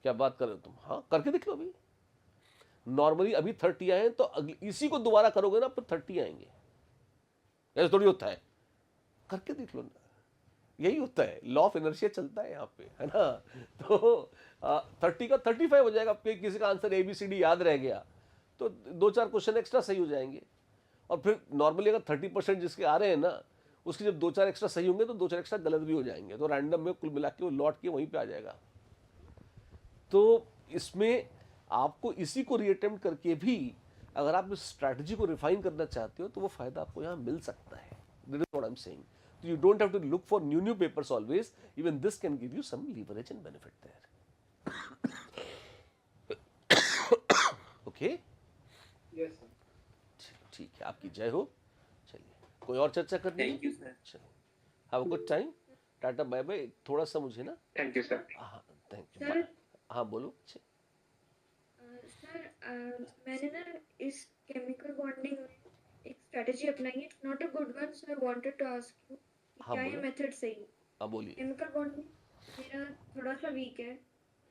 क्या बात कर रहे हो तुम? हाँ, करके देख लो। अभी नॉर्मली अभी 30 आए तो इसी को दोबारा करोगे ना, फिर 30 आएंगे। ऐसा थोड़ी होता है, करके देख लो ना। यही होता है, लॉ ऑफ इनर्शिया चलता है यहाँ पे, है ना। तो 30 का 35 हो जाएगा। किसी का आंसर ABCD याद रह गया तो 2-4 क्वेश्चन एक्स्ट्रा सही हो जाएंगे। और फिर नॉर्मली अगर 30% जिसके आ रहे हैं ना, उसके जब 2-4 एक्स्ट्रा सही होंगे तो 2-4 एक्स्ट्रा गलत भी हो जाएंगे, तो रैंडम में कुल मिला के वो लौट के वहीं पे आ जाएगा। तो इसमें आपको इसी को रीअटेम्प्ट करके भी अगर आप इस स्ट्रैटेजी को रिफाइन करना चाहते हो तो वो फायदा आपको यहाँ मिल सकता है। That is what I am saying. You don't have to look for new papers always. Even this can give you some leverage and benefit there. Okay? Yes sir. ठीक है, आपकी जय हो. चलिए, कोई और चर्चा करनी है? Thank you sir. चलिए, have a good time. Tata bye bye. थोड़ा सा मुझे ना, थैंक यू सर. हाँ थैंक यू. सर हाँ बोलो. सर मैंने ना इस केमिकल बॉन्डिंग में एक स्ट्रेटजी अपनाई है, not a good one, so I wanted to ask you हाँ, क्या ये बोलो. मेथड सही है? हाँ बोलिए. केमिकल बॉन्डिंग मेरा थोड़ा सा वीक है,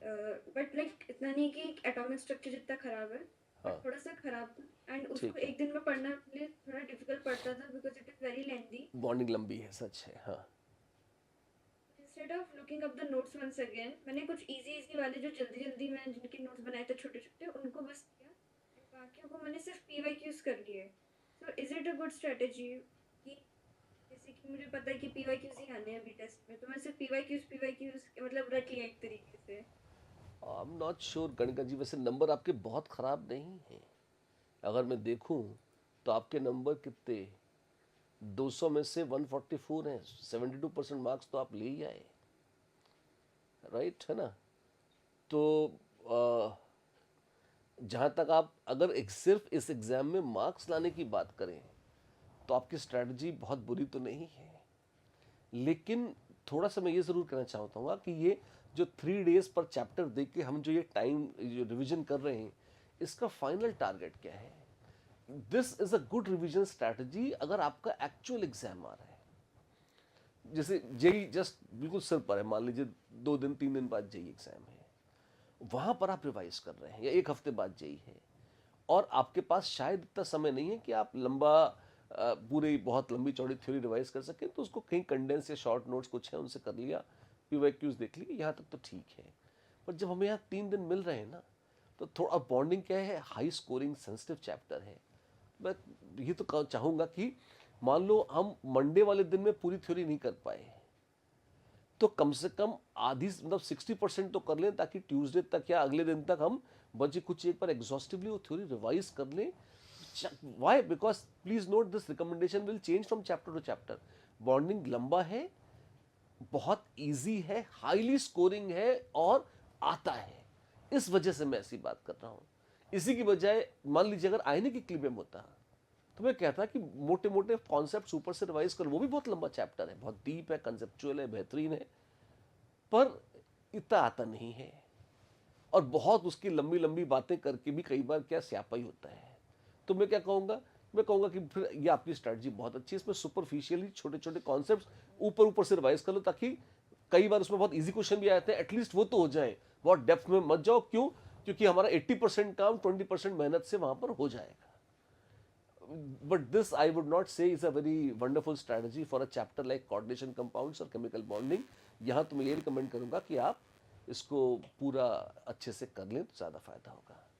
बट लाइक इतना नहीं कि एटॉमिक स्ट्रक्चर जितना खराब है, हाँ. थोड़ा सा खराब था, एंड उसको ठीक है. एक दिन में पढ़ना के लिए थोड़ा डिफिकल्ट पड़ता था because it is very lengthy. Bonding लंबी है, सच है. हाँ. Instead of looking up the notes once again, मैंने कुछ इजी वाले जो जल्दी जल्दी मैंने जिनके नोट्स बनाए थे छोटे छोटे, उनको बस किया, बाकियों को मैंने सिर्फ PYQs कर लिए. So is it a good strategy कि जैसे कि मुझे पता है कि PYQs ही आने हैं अभी टेस्ट में, तो मैं सिर्फ PYQs मतलब रट लिया एक तरीके से. आई एम नॉट श्योर गणिका जी, वैसे नंबर आपके बहुत ख़राब नहीं हैं. अगर मैं देखूं तो आपके नंबर कितने, 200 में से 144 हैं. 72% मार्क्स तो आप ले ही आए, राइट है ना. तो जहाँ तक आप अगर सिर्फ इस एग्ज़ाम में मार्क्स लाने की बात करें तो आपकी स्ट्रैटेजी बहुत बुरी तो नहीं है. लेकिन थोड़ा सा मैं ये ज़रूर कहना चाहता हूँ कि ये जो 3 डेज पर चैप्टर दे के हम जो ये टाइम जो रिवीजन कर रहे हैं, इसका फाइनल टारगेट क्या है? This is a good revision strategy अगर आपका एक्चुअल एग्जाम आ रहा है. जैसे जेई जस्ट बिल्कुल सिर पर है, मान लीजिए 2 दिन 3 दिन बाद जेई एग्जाम है, वहाँ पर आप रिवाइज कर रहे हैं, या 1 हफ्ते बाद जेई है, और आपके पास शायद इतना समय नहीं है कि आप लंबा पूरी बहुत लंबी चौड़ी थ्योरी रिवाइज कर सकें, तो उसको कहीं कंडेंस या शॉर्ट नोट्स कुछ है उनसे कर लिया, PYQs देख लिए, यहाँ तक तो ठीक है. पर जब हमें यहाँ 3 दिन मिल रहे हैं ना, तो थोड़ा बॉन्डिंग क्या है, हाई स्कोरिंग सेंसिटिव चैप्टर है. मैं ये तो चाहूँगा कि मान लो हम मंडे वाले दिन में पूरी थ्योरी नहीं कर पाए, तो कम से कम आधी मतलब 60% तो कर लें, ताकि ट्यूसडे तक या अगले दिन तक हम बचे कुछ एक बार एग्जॉस्टिवली वो थ्योरी रिवाइज कर लें. Why? Because please note this recommendation will change from chapter to chapter. Bonding लंबा है, बहुत इजी है, हाईली स्कोरिंग है और आता है. इस वजह से मैं ऐसी बात कर रहा हूँ. इसी की बजाय मान लीजिए अगर आईने की क्लिबियम होता तो मैं कहता कि मोटे मोटे कॉन्सेप्ट ऊपर से रिवाइज करो. वो भी बहुत लंबा चैप्टर है, बहुत डीप है, कंसेप्चुअल है, बेहतरीन है, पर इतना आता नहीं है. और बहुत उसकी लंबी लंबी बातें करके भी कई बार क्या स्यापा ही होता है. तो मैं क्या कहूँगा, मैं कहूँगा कि फिर ये आपकी स्ट्रैटेजी बहुत अच्छी है. इसमें सुपरफिशियली छोटे छोटे कॉन्सेप्ट्स ऊपर से रिवाइज कर लो, ताकि कई बार उसमें बहुत इजी क्वेश्चन भी आते हैं, एटलीस्ट वो तो हो जाए. बहुत डेप्थ में मत जाओ. क्यों? क्योंकि हमारा 80% काम 20% मेहनत से वहाँ पर हो जाएगा. But this I would not say is a very wonderful strategy for a chapter like coordination compounds और chemical bonding. यहाँ तो मैं ये रिकमेंड करूँगा कि आप इसको पूरा अच्छे से कर लें तो ज़्यादा फायदा होगा.